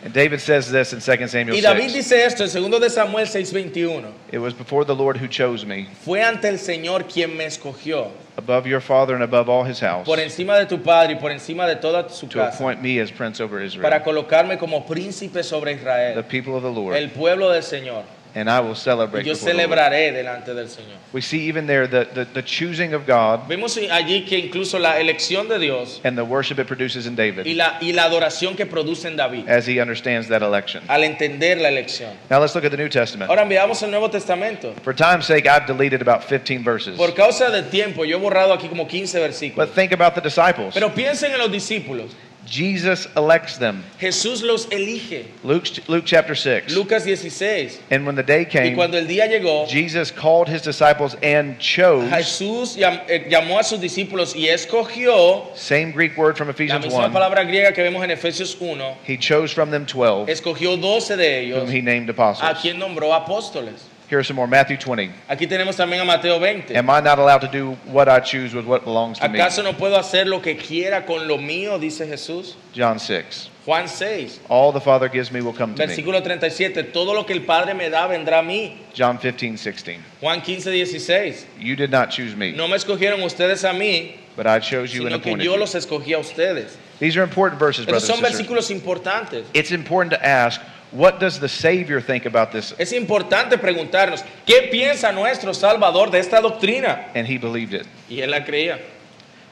Speaker 2: And David says this in 2 Samuel
Speaker 1: Y David
Speaker 2: 6.
Speaker 1: dice esto en 2 de Samuel 6:21.
Speaker 2: It was before the Lord who chose me,
Speaker 1: Fue ante el Señor quien me escogió,
Speaker 2: above your father and above all his house,
Speaker 1: por encima de tu padre y por encima de toda su
Speaker 2: to
Speaker 1: casa,
Speaker 2: appoint me as prince over
Speaker 1: para
Speaker 2: Israel,
Speaker 1: colocarme como príncipe sobre
Speaker 2: the
Speaker 1: Israel,
Speaker 2: people of the Lord,
Speaker 1: el pueblo del Señor.
Speaker 2: and I will
Speaker 1: Y
Speaker 2: celebrate
Speaker 1: yo
Speaker 2: before the Lord.
Speaker 1: celebraré delante del Señor.
Speaker 2: We see even there the choosing of God
Speaker 1: Vemos allí que incluso la elección de Dios
Speaker 2: and the worship it produces in
Speaker 1: y
Speaker 2: David
Speaker 1: la adoración que produce en David
Speaker 2: as he understands that election.
Speaker 1: al entender la elección.
Speaker 2: Now let's look at the New Testament.
Speaker 1: Ahora veamos el Nuevo Testamento.
Speaker 2: For time's sake, I've deleted about 15 verses.
Speaker 1: Por causa del tiempo, yo he borrado aquí como 15 versículos.
Speaker 2: But think about the disciples.
Speaker 1: Pero piensen en los discípulos.
Speaker 2: Jesus elects them.
Speaker 1: Jesús los elige.
Speaker 2: Luke chapter 6.
Speaker 1: Lucas 16.
Speaker 2: And when the day
Speaker 1: Y
Speaker 2: came,
Speaker 1: cuando el día llegó,
Speaker 2: Jesus called his disciples and chose,
Speaker 1: Jesús llamó a sus discípulos y escogió,
Speaker 2: same Greek word from
Speaker 1: la
Speaker 2: Ephesians
Speaker 1: misma
Speaker 2: 1,
Speaker 1: palabra griega que vemos en Efesios 1,
Speaker 2: he chose from them 12,
Speaker 1: escogió 12 de ellos,
Speaker 2: whom he named
Speaker 1: a
Speaker 2: apostles.
Speaker 1: quien nombró apóstoles.
Speaker 2: Here are some more. Matthew 20.
Speaker 1: Aquí tenemos también a Mateo 20.
Speaker 2: Am I not allowed to do what I choose with what belongs to me?
Speaker 1: ¿Acaso no puedo hacer lo que quiera con lo mío? Dice Jesús.
Speaker 2: John 6.
Speaker 1: Juan 6,
Speaker 2: All the Father gives me will come to me.
Speaker 1: versículo 37. Todo lo que el Padre me da vendrá a mí.
Speaker 2: John 15:16.
Speaker 1: Juan 15:16.
Speaker 2: You did not choose me,
Speaker 1: No me escogieron ustedes a mí,
Speaker 2: but I chose you and
Speaker 1: sino que
Speaker 2: appointed
Speaker 1: yo
Speaker 2: you.
Speaker 1: los escogí a ustedes.
Speaker 2: These are important verses,
Speaker 1: Esos
Speaker 2: brothers
Speaker 1: son
Speaker 2: and sisters.
Speaker 1: versículos importantes.
Speaker 2: It's important to ask, what does the Savior think about this?
Speaker 1: Es importante preguntarnos, ¿qué piensa nuestro Salvador de esta doctrina?
Speaker 2: And he believed it.
Speaker 1: Y él la creía.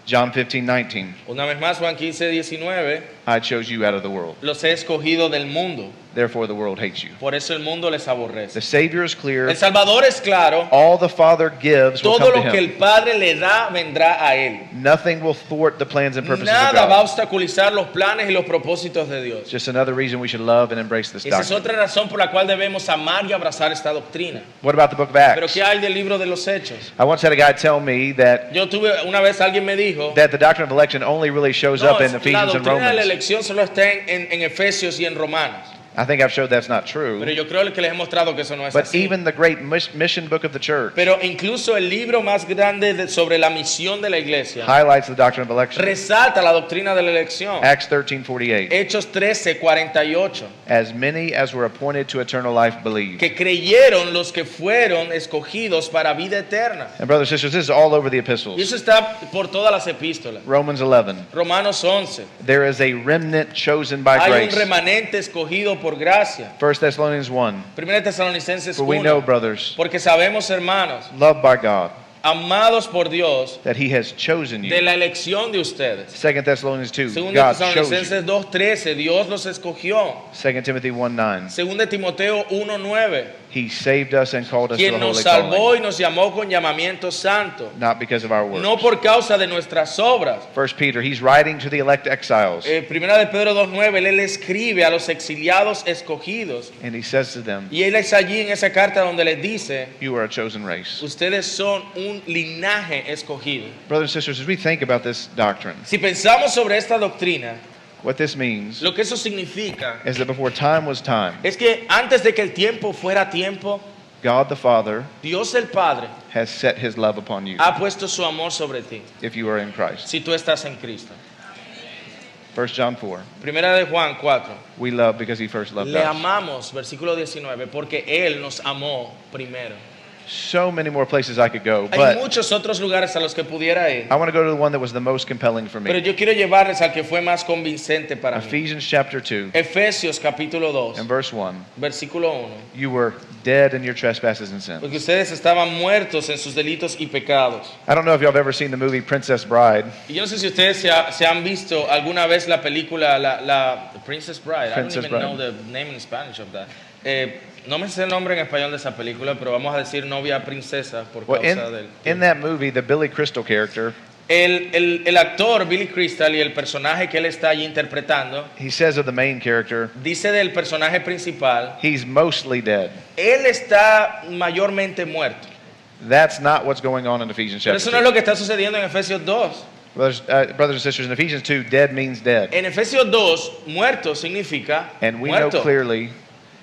Speaker 2: John 15:19.
Speaker 1: Una vez más, Juan 15:19,
Speaker 2: I chose you out of the world.
Speaker 1: los he escogido del mundo,
Speaker 2: Therefore the world hates you.
Speaker 1: por eso el mundo les
Speaker 2: The
Speaker 1: aborrece.
Speaker 2: Savior is clear.
Speaker 1: El Salvador es claro,
Speaker 2: All the Father gives will
Speaker 1: todo
Speaker 2: come to
Speaker 1: lo que
Speaker 2: him.
Speaker 1: el Padre le da vendrá a él.
Speaker 2: Nothing will thwart the plans and purposes of
Speaker 1: Nada va a
Speaker 2: God.
Speaker 1: obstaculizar los planes y los propósitos de Dios.
Speaker 2: Just another reason we should love and embrace this
Speaker 1: Esa es
Speaker 2: doctrine.
Speaker 1: otra razón por la cual debemos amar y abrazar esta doctrina.
Speaker 2: What about the book of
Speaker 1: Pero
Speaker 2: Acts?
Speaker 1: ¿qué hay del libro de los Hechos?
Speaker 2: I once had a guy tell me that
Speaker 1: Yo tuve, una vez alguien me dijo,
Speaker 2: the doctrine of election only really shows
Speaker 1: no,
Speaker 2: up in
Speaker 1: la
Speaker 2: Ephesians and
Speaker 1: doctrina de la
Speaker 2: Romans.
Speaker 1: elección solo está en Efesios y en Romanos.
Speaker 2: I think I've showed that's not
Speaker 1: Pero
Speaker 2: true.
Speaker 1: yo creo que les he mostrado que eso no es
Speaker 2: But
Speaker 1: así.
Speaker 2: even the great mission book of the church
Speaker 1: Pero incluso el libro más grande sobre la misión de la iglesia
Speaker 2: highlights the doctrine of election.
Speaker 1: resalta la doctrina de la elección.
Speaker 2: Acts 13:48.
Speaker 1: Hechos 13:48.
Speaker 2: As many as were appointed to eternal life believed.
Speaker 1: Que creyeron los que fueron escogidos para vida eterna.
Speaker 2: And brothers and sisters, this is all over the
Speaker 1: Y
Speaker 2: epistles.
Speaker 1: eso está por todas las epístolas.
Speaker 2: Romans 11.
Speaker 1: Romanos 11.
Speaker 2: There is a remnant chosen by
Speaker 1: Hay un
Speaker 2: grace.
Speaker 1: remanente escogido por gracia.
Speaker 2: 1 Thessalonians 1.
Speaker 1: 1 Tesalonicenses
Speaker 2: For we know,
Speaker 1: 1.
Speaker 2: brothers,
Speaker 1: Porque sabemos, hermanos,
Speaker 2: loved by God,
Speaker 1: amados por Dios,
Speaker 2: that he has chosen
Speaker 1: de
Speaker 2: you.
Speaker 1: la elección de ustedes.
Speaker 2: 2 Thessalonians 2.
Speaker 1: 2
Speaker 2: God chose you.
Speaker 1: Tesalonicenses 2:13, Dios los escogió.
Speaker 2: 2 Timothy 1:9.
Speaker 1: 2 Timoteo 1:9,
Speaker 2: He saved us and called us to a
Speaker 1: quien nos
Speaker 2: holy
Speaker 1: salvó
Speaker 2: calling,
Speaker 1: y nos llamó con llamamiento santo,
Speaker 2: not because of our works.
Speaker 1: no por causa de nuestras obras.
Speaker 2: 1 Peter, he's writing to the elect exiles,
Speaker 1: Primera de Pedro 2:9, él escribe a los exiliados escogidos.
Speaker 2: and he says to them,
Speaker 1: Y él es allí en esa carta donde les dice,
Speaker 2: you are a chosen race.
Speaker 1: ustedes son un linaje escogido.
Speaker 2: Brothers and sisters, as we think about this doctrine,
Speaker 1: Si pensamos sobre esta doctrina,
Speaker 2: what this means
Speaker 1: lo que eso significa
Speaker 2: is that before time was time,
Speaker 1: es que antes de que el tiempo fuera tiempo,
Speaker 2: God the Father
Speaker 1: Dios el Padre
Speaker 2: has set his love upon you
Speaker 1: ha puesto su amor sobre ti,
Speaker 2: if you are in Christ.
Speaker 1: si tú estás en Cristo.
Speaker 2: 1 John 4.
Speaker 1: Primera de Juan 4.
Speaker 2: We love because he first loved
Speaker 1: Le
Speaker 2: us.
Speaker 1: amamos, versículo 19, porque Él nos amó primero.
Speaker 2: So many more places I could go,
Speaker 1: Hay
Speaker 2: but
Speaker 1: muchos otros lugares a los que pudiera ir,
Speaker 2: I want to go to the one that was the most compelling for
Speaker 1: pero
Speaker 2: me.
Speaker 1: yo quiero llevarles al que fue más convincente para mí.
Speaker 2: Ephesians chapter 2
Speaker 1: Efesios capítulo 2,
Speaker 2: and verse 1.
Speaker 1: versículo 1.
Speaker 2: You were dead in your trespasses and sins.
Speaker 1: Porque ustedes estaban muertos en sus delitos y pecados.
Speaker 2: I don't know if y'all have ever seen the movie Princess Bride.
Speaker 1: Y yo no sé si ustedes se han visto alguna vez la película la Princess Bride.
Speaker 2: Princess
Speaker 1: I don't even
Speaker 2: Bride.
Speaker 1: know the name in Spanish of that. No me sé el nombre en español de esa película, pero vamos a decir novia princesa por
Speaker 2: Well,
Speaker 1: causa del...
Speaker 2: in that movie, the Billy Crystal character
Speaker 1: El actor Billy Crystal y el personaje que él está allí interpretando,
Speaker 2: he says of the main character,
Speaker 1: dice del personaje principal,
Speaker 2: he's mostly dead.
Speaker 1: él está mayormente muerto.
Speaker 2: That's not what's going on in Ephesians
Speaker 1: Pero
Speaker 2: chapter
Speaker 1: eso no es
Speaker 2: 2.
Speaker 1: lo que está sucediendo en Efesios 2.
Speaker 2: Brothers and sisters, in Ephesians 2, dead means dead.
Speaker 1: En Efesios 2, muerto significa
Speaker 2: And we know
Speaker 1: muerto.
Speaker 2: clearly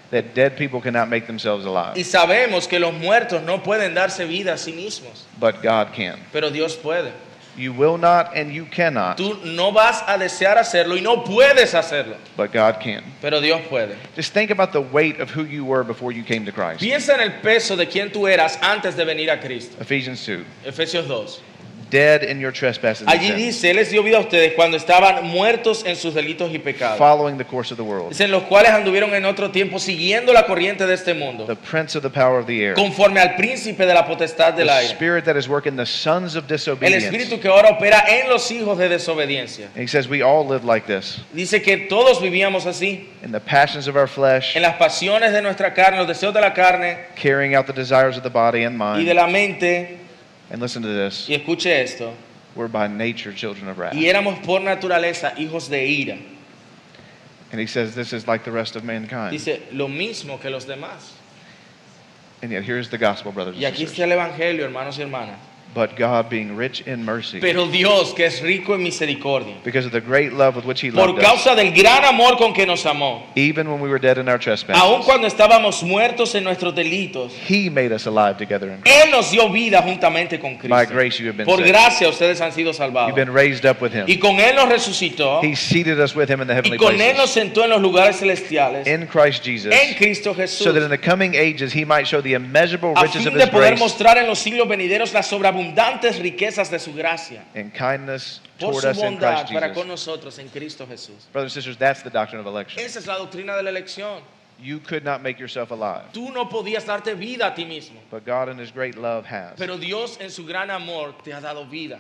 Speaker 2: that dead people cannot make themselves alive,
Speaker 1: Y sabemos que los muertos no pueden darse vida a sí mismos,
Speaker 2: but God can.
Speaker 1: pero Dios puede.
Speaker 2: You will not and you cannot,
Speaker 1: Tú no vas a desear hacerlo y no puedes hacerlo,
Speaker 2: but God can.
Speaker 1: pero Dios puede.
Speaker 2: Just think about the weight of who you were before you came to Christ.
Speaker 1: Piensa en el peso de quien tú eras antes de venir a Cristo.
Speaker 2: Ephesians 2,
Speaker 1: Efesios 2.
Speaker 2: dead in your trespasses and
Speaker 1: Allí
Speaker 2: sins,
Speaker 1: dice, Él les dio vida a ustedes cuando estaban muertos en sus delitos y pecados.
Speaker 2: following the course of the world,
Speaker 1: Dicen los cuales anduvieron en otro tiempo siguiendo la corriente de este mundo,
Speaker 2: the prince of the power of the air,
Speaker 1: conforme al príncipe de la potestad del
Speaker 2: the
Speaker 1: aire.
Speaker 2: spirit that is working the sons of
Speaker 1: El
Speaker 2: disobedience.
Speaker 1: espíritu que ahora opera en los hijos de desobediencia.
Speaker 2: And he says we all live like this,
Speaker 1: Dice que todos vivíamos así,
Speaker 2: in the passions of our flesh,
Speaker 1: en las pasiones de nuestra carne, los deseos de la carne
Speaker 2: carrying out the desires of the body and
Speaker 1: y de
Speaker 2: mind.
Speaker 1: la mente.
Speaker 2: And listen to this,
Speaker 1: Y escuche esto.
Speaker 2: we're by nature children of wrath.
Speaker 1: Y éramos por naturaleza hijos de ira.
Speaker 2: And he says this is like the rest of mankind.
Speaker 1: Dice lo mismo que los demás.
Speaker 2: And yet here's the gospel, brothers
Speaker 1: Y
Speaker 2: and
Speaker 1: aquí
Speaker 2: sisters.
Speaker 1: está el evangelio, hermanos y hermanas.
Speaker 2: But God, being rich in mercy,
Speaker 1: Pero Dios, que es rico en misericordia,
Speaker 2: because of the great love with which he
Speaker 1: por
Speaker 2: loved us,
Speaker 1: causa del gran amor con que nos amó,
Speaker 2: even when we were dead in our
Speaker 1: aun
Speaker 2: trespasses,
Speaker 1: cuando estábamos muertos en nuestros delitos,
Speaker 2: he made us alive together in Christ.
Speaker 1: Él nos dio vida juntamente con
Speaker 2: By
Speaker 1: Cristo.
Speaker 2: grace you have been
Speaker 1: Por
Speaker 2: saved.
Speaker 1: gracia ustedes han sido
Speaker 2: You've
Speaker 1: salvados.
Speaker 2: been raised up with him.
Speaker 1: Y con Él nos resucitó.
Speaker 2: He seated us with him in the
Speaker 1: Y
Speaker 2: heavenly
Speaker 1: con Él nos
Speaker 2: places
Speaker 1: sentó en los lugares celestiales.
Speaker 2: in Christ Jesus,
Speaker 1: En Cristo Jesús.
Speaker 2: so that in the coming ages he might show the immeasurable
Speaker 1: A
Speaker 2: riches
Speaker 1: fin
Speaker 2: of
Speaker 1: de
Speaker 2: his
Speaker 1: poder
Speaker 2: grace
Speaker 1: mostrar en los siglos venideros las sobreabundantes riquezas de su gracia.
Speaker 2: and kindness
Speaker 1: Por
Speaker 2: toward
Speaker 1: su
Speaker 2: us in
Speaker 1: bondad
Speaker 2: Christ
Speaker 1: para
Speaker 2: Jesus.
Speaker 1: con nosotros en Cristo Jesús.
Speaker 2: Brothers and sisters, that's the doctrine of election.
Speaker 1: Esa es la doctrina de la elección.
Speaker 2: You could not make yourself alive,
Speaker 1: Tú no podías darte vida a ti mismo.
Speaker 2: but God in his great love has.
Speaker 1: Pero Dios en su gran amor te ha dado vida.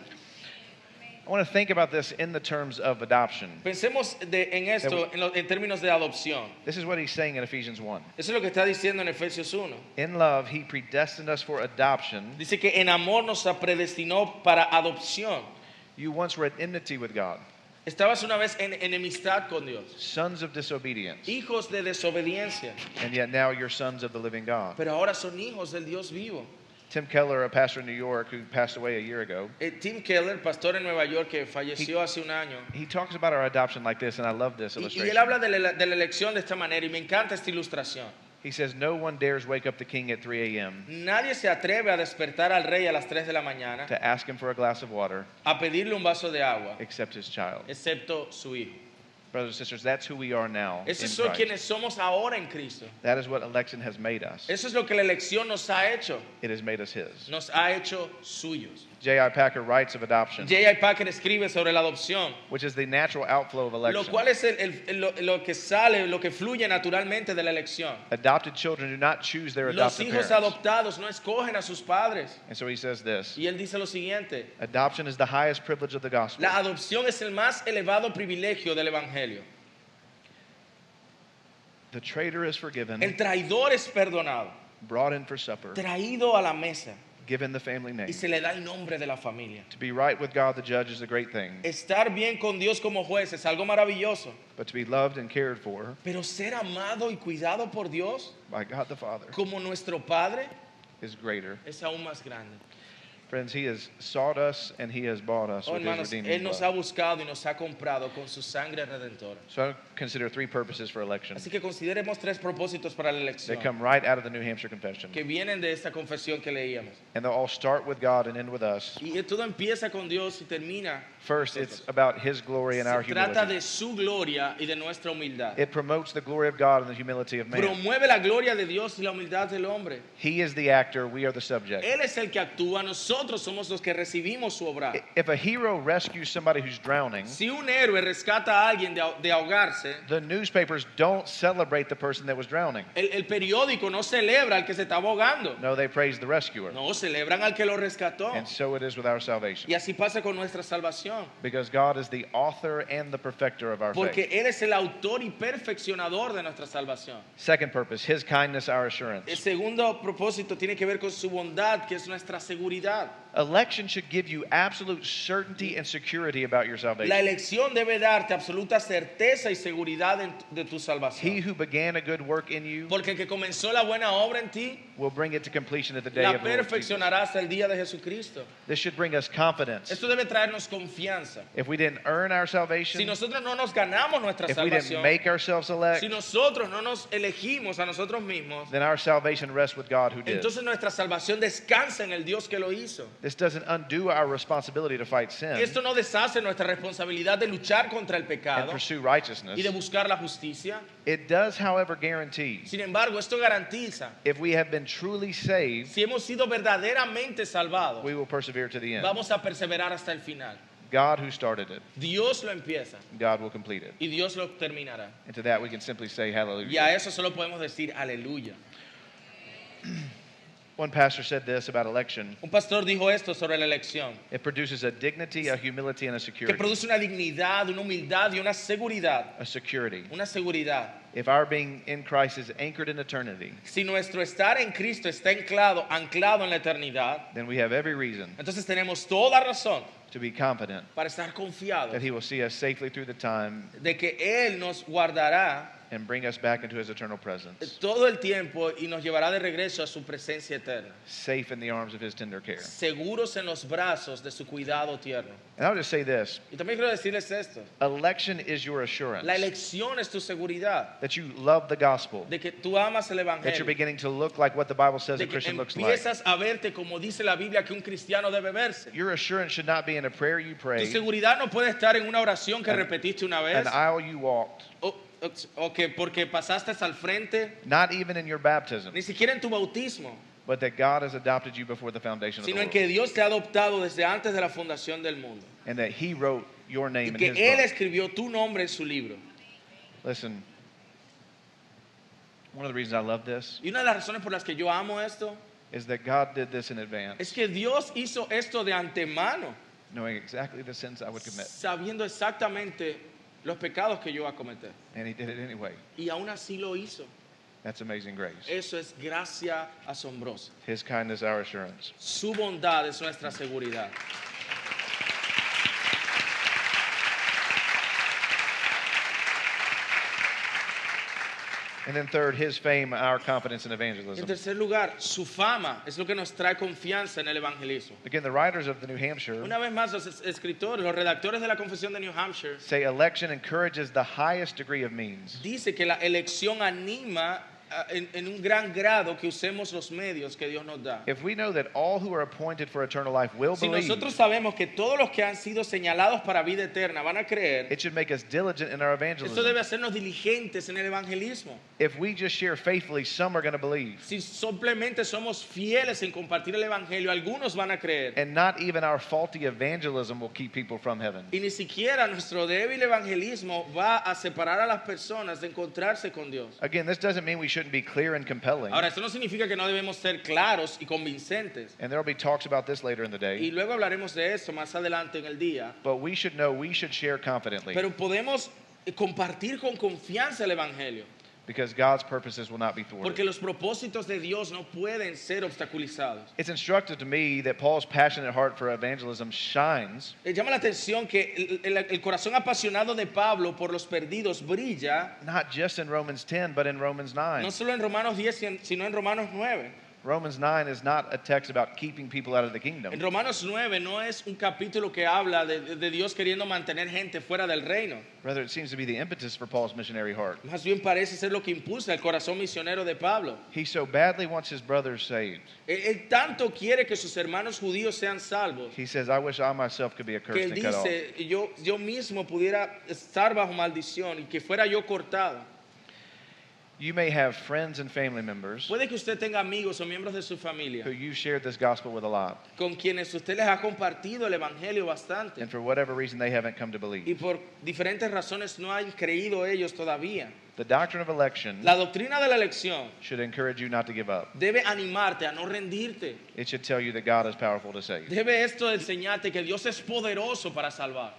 Speaker 2: I want to think about this in the terms of adoption.
Speaker 1: Pensemos en esto en términos de adopción.
Speaker 2: This is what he's saying in Ephesians 1.
Speaker 1: Eso es lo que está diciendo en Efesios 1.
Speaker 2: In love, he predestined us for adoption.
Speaker 1: Dice que en amor nos predestinó para adopción.
Speaker 2: You once were at enmity with God,
Speaker 1: Estabas una vez en enemistad con Dios.
Speaker 2: sons of disobedience,
Speaker 1: Hijos de desobediencia.
Speaker 2: and yet now you're sons of the living God.
Speaker 1: Pero ahora son hijos del Dios vivo.
Speaker 2: Tim Keller, a pastor in New York who passed away a year ago,
Speaker 1: Tim Keller, pastor en Nueva York que falleció hace un año.
Speaker 2: he talks about our adoption like this, and I love this
Speaker 1: Y él
Speaker 2: illustration.
Speaker 1: habla de la elección de esta manera y me encanta esta ilustración.
Speaker 2: He says, no one dares wake up the king at 3 a.m.
Speaker 1: Nadie se atreve a despertar al rey a las 3 de la mañana
Speaker 2: to ask him for a glass of water
Speaker 1: a pedirle un vaso de agua,
Speaker 2: except his child.
Speaker 1: excepto su hijo.
Speaker 2: Brothers and sisters, that's who we are now in
Speaker 1: Esos son
Speaker 2: Christ.
Speaker 1: quienes somos ahora en Cristo.
Speaker 2: That is what election has made us.
Speaker 1: Eso es lo que la elección nos ha hecho.
Speaker 2: It has made us his.
Speaker 1: Nos ha hecho suyos.
Speaker 2: J.I. Packer writes of adoption,
Speaker 1: J.I. Packer escribe sobre la adopción,
Speaker 2: which is the natural outflow of
Speaker 1: lo
Speaker 2: election.
Speaker 1: cual es lo que sale, lo que fluye naturalmente de la elección.
Speaker 2: Adopted children do not choose their
Speaker 1: Los
Speaker 2: adoptive
Speaker 1: hijos
Speaker 2: parents.
Speaker 1: adoptados no escogen a sus padres.
Speaker 2: And so he says this,
Speaker 1: Y él dice lo siguiente:
Speaker 2: adoption is the highest privilege of the gospel.
Speaker 1: la adopción es el más elevado privilegio del evangelio.
Speaker 2: The traitor is forgiven,
Speaker 1: El traidor es perdonado,
Speaker 2: brought in for supper,
Speaker 1: traído a la mesa
Speaker 2: given the family name.
Speaker 1: y se le da el nombre de la familia.
Speaker 2: To be right with God the judge is a great thing,
Speaker 1: Estar bien con Dios como juez es algo maravilloso,
Speaker 2: but to be loved and cared for
Speaker 1: pero ser amado y cuidado por Dios
Speaker 2: by God the Father
Speaker 1: como nuestro Padre
Speaker 2: is greater.
Speaker 1: es aún más grande.
Speaker 2: Friends, he has sought us and he has bought us
Speaker 1: Oh,
Speaker 2: with his
Speaker 1: hermanos,
Speaker 2: redeeming
Speaker 1: Él nos ha
Speaker 2: blood.
Speaker 1: buscado y nos ha comprado con su sangre redentora.
Speaker 2: So I consider 3 purposes for election.
Speaker 1: Así que consideremos 3 propósitos para la
Speaker 2: They
Speaker 1: elección
Speaker 2: come right out of the New Hampshire Confession.
Speaker 1: que vienen de esta confesión que leíamos.
Speaker 2: And they'll all start with God and end with us.
Speaker 1: Y todo empieza con Dios y termina.
Speaker 2: First, it's about his glory and our
Speaker 1: Se trata
Speaker 2: humility.
Speaker 1: de su gloria y de nuestra humildad.
Speaker 2: It promotes the glory of God and the humility of man.
Speaker 1: Promueve la gloria de Dios y la humildad del hombre.
Speaker 2: He is the actor, we are the subject.
Speaker 1: Él es el que actúa, nosotros somos los que recibimos su obra.
Speaker 2: If a hero rescues somebody who's drowning,
Speaker 1: Si un héroe rescata a alguien de ahogarse,
Speaker 2: the newspapers don't celebrate the person that was drowning.
Speaker 1: el periódico no celebra al que se está ahogando.
Speaker 2: No, they praise the rescuer.
Speaker 1: No, celebran al que lo rescató.
Speaker 2: And so it is with our salvation.
Speaker 1: Y así pasa con nuestra salvación.
Speaker 2: Because God is the author and the perfecter of our
Speaker 1: Porque
Speaker 2: faith.
Speaker 1: Él es el autor y perfeccionador de nuestra salvación.
Speaker 2: Second purpose, his kindness, our
Speaker 1: El
Speaker 2: assurance.
Speaker 1: segundo propósito tiene que ver con su bondad, que es nuestra seguridad.
Speaker 2: Election should give you absolute certainty and security about your
Speaker 1: La
Speaker 2: salvation.
Speaker 1: elección debe darte absoluta certeza y seguridad de tu
Speaker 2: He
Speaker 1: salvación.
Speaker 2: who began a good work in you
Speaker 1: Porque el que comenzó la buena obra en ti,
Speaker 2: will bring it to completion at the day
Speaker 1: la
Speaker 2: of the Lord Jesus.
Speaker 1: perfeccionará hasta el día de Jesucristo.
Speaker 2: This should bring us confidence.
Speaker 1: Esto debe traernos confianza.
Speaker 2: If we didn't earn our
Speaker 1: Si
Speaker 2: salvation,
Speaker 1: nosotros no nos ganamos nuestra
Speaker 2: if we didn't
Speaker 1: salvación,
Speaker 2: make ourselves elect,
Speaker 1: si nosotros no nos elegimos a nosotros mismos,
Speaker 2: then our salvation rests with God who did.
Speaker 1: entonces nuestra salvación descansa en el Dios que lo hizo.
Speaker 2: This doesn't undo our responsibility to fight sin
Speaker 1: Esto no deshace nuestra responsabilidad de luchar contra el
Speaker 2: and
Speaker 1: pecado
Speaker 2: pursue righteousness.
Speaker 1: y de buscar la justicia.
Speaker 2: It does, however, guarantee
Speaker 1: Sin embargo, esto garantiza,
Speaker 2: if we have been truly saved,
Speaker 1: si hemos sido verdaderamente salvados,
Speaker 2: we will persevere to the end.
Speaker 1: vamos a perseverar hasta el final.
Speaker 2: God who started it,
Speaker 1: Dios lo empieza
Speaker 2: God will complete it.
Speaker 1: y Dios lo terminará.
Speaker 2: And to that we can simply say
Speaker 1: Y
Speaker 2: hallelujah.
Speaker 1: a eso solo podemos decir aleluya.
Speaker 2: One pastor said this about election.
Speaker 1: Un pastor dijo esto sobre la elección,
Speaker 2: It produces a dignity, a humility, and a
Speaker 1: que
Speaker 2: security.
Speaker 1: produce una dignidad, una humildad y una seguridad.
Speaker 2: A security.
Speaker 1: Una seguridad.
Speaker 2: If our being in Christ is anchored in eternity,
Speaker 1: Si nuestro estar en Cristo está anclado en la eternidad,
Speaker 2: then we have every reason
Speaker 1: entonces tenemos toda razón
Speaker 2: to be confident
Speaker 1: para estar confiados
Speaker 2: that He will see us safely through the time
Speaker 1: de que Él nos guardará
Speaker 2: and bring us back into His eternal presence,
Speaker 1: todo el tiempo y nos llevará de regreso a su presencia eterna,
Speaker 2: safe in the arms of His tender care.
Speaker 1: seguros en los brazos de su cuidado tierno.
Speaker 2: And I'll just say this:
Speaker 1: Y también quiero decirles esto,
Speaker 2: election is your assurance
Speaker 1: la elección es tu seguridad,
Speaker 2: that you love the gospel,
Speaker 1: de que tú amas el
Speaker 2: that you're
Speaker 1: Evangelio,
Speaker 2: beginning to look like what the Bible says
Speaker 1: de
Speaker 2: a
Speaker 1: que
Speaker 2: Christian looks like.
Speaker 1: empiezas a verte como dice la Biblia que un cristiano debe verse.
Speaker 2: Your assurance should not be in a prayer you
Speaker 1: Tu
Speaker 2: prayed,
Speaker 1: seguridad no puede estar en una oración que repetiste una vez,
Speaker 2: an aisle you walked,
Speaker 1: o que porque pasaste al frente,
Speaker 2: not even in your baptism,
Speaker 1: ni siquiera en tu bautismo,
Speaker 2: but that God has adopted you before the foundation of the
Speaker 1: sino en
Speaker 2: world,
Speaker 1: que Dios te ha adoptado desde antes de la fundación del mundo.
Speaker 2: and that He wrote your
Speaker 1: Y
Speaker 2: name in
Speaker 1: que
Speaker 2: His
Speaker 1: Él
Speaker 2: book.
Speaker 1: escribió tu nombre en su libro.
Speaker 2: Listen, one of the reasons I love this
Speaker 1: Y una de las razones por las que yo amo esto
Speaker 2: is that God did this in advance,
Speaker 1: es que Dios hizo esto de antemano,
Speaker 2: knowing exactly the sins I would commit,
Speaker 1: sabiendo exactamente los pecados que yo iba a cometer.
Speaker 2: and He did it anyway.
Speaker 1: Y aún así lo hizo.
Speaker 2: That's amazing grace.
Speaker 1: Eso es gracia asombrosa.
Speaker 2: His kindness, our assurance.
Speaker 1: Su bondad es nuestra seguridad.
Speaker 2: And then third, His fame, our confidence in
Speaker 1: En
Speaker 2: evangelism.
Speaker 1: tercer lugar, su fama es lo que nos trae confianza en el evangelismo.
Speaker 2: Again, the writers of the New Hampshire
Speaker 1: Una vez más, los escritores, los redactores de la Confesión de New Hampshire,
Speaker 2: say election encourages the highest degree of means.
Speaker 1: dice que la elección anima en un gran grado que usemos los medios que Dios nos da.
Speaker 2: If we know that all who are appointed for eternal life will
Speaker 1: Si
Speaker 2: believe,
Speaker 1: nosotros sabemos que todos los que han sido señalados para vida eterna van a creer,
Speaker 2: it should make us diligent in our
Speaker 1: esto
Speaker 2: evangelism.
Speaker 1: debe hacernos diligentes en el evangelismo.
Speaker 2: If we just share faithfully, some are going to believe.
Speaker 1: Si simplemente somos fieles en compartir el evangelio, algunos van a creer.
Speaker 2: And not even our faulty evangelism will keep people from heaven.
Speaker 1: Y ni siquiera nuestro débil evangelismo va a separar a las personas de encontrarse con Dios.
Speaker 2: Again, this doesn't mean we shouldn't be clear and compelling.
Speaker 1: Ahora, esto no significa que no debemos ser claros y convincentes.
Speaker 2: And there will be talks about this later in the
Speaker 1: Y
Speaker 2: day.
Speaker 1: luego hablaremos de eso más adelante en el día.
Speaker 2: But we should know we should share confidently
Speaker 1: Pero podemos compartir con confianza el evangelio.
Speaker 2: because God's purposes will not be
Speaker 1: Porque
Speaker 2: thwarted.
Speaker 1: los propósitos de Dios no pueden ser obstaculizados.
Speaker 2: It's instructive to me that Paul's passionate heart for evangelism shines
Speaker 1: Llama la atención que el corazón apasionado de Pablo por los perdidos brilla
Speaker 2: not just in Romans 10, but in Romans 9.
Speaker 1: no solo en Romanos 10, sino en Romanos 9.
Speaker 2: Romans 9 is not a text about keeping people out of the
Speaker 1: En
Speaker 2: kingdom.
Speaker 1: Romanos 9 no es un capítulo que habla de Dios queriendo mantener gente fuera del reino.
Speaker 2: Rather, it seems to be the impetus for Paul's missionary heart.
Speaker 1: Más bien parece ser lo que impulsa el corazón misionero de Pablo.
Speaker 2: He so badly wants his brothers saved.
Speaker 1: Él tanto quiere que sus hermanos judíos sean salvos
Speaker 2: He says, I wish I myself could be
Speaker 1: que
Speaker 2: accursed
Speaker 1: él
Speaker 2: and cut off.
Speaker 1: dice, yo mismo pudiera estar bajo maldición y que fuera yo cortado.
Speaker 2: You may have friends and family members
Speaker 1: Puede que usted tenga amigos o miembros de su familia
Speaker 2: who you shared this gospel with a lot,
Speaker 1: con quienes usted les ha compartido el evangelio bastante
Speaker 2: and for whatever reason they haven't come to
Speaker 1: y
Speaker 2: believe.
Speaker 1: por diferentes razones no han creído ellos todavía.
Speaker 2: The doctrine of election
Speaker 1: La doctrina de la elección
Speaker 2: should encourage you not to give up.
Speaker 1: debe animarte a no rendirte.
Speaker 2: It should tell you that God is powerful to save.
Speaker 1: Debe esto enseñarte que Dios es poderoso para salvar.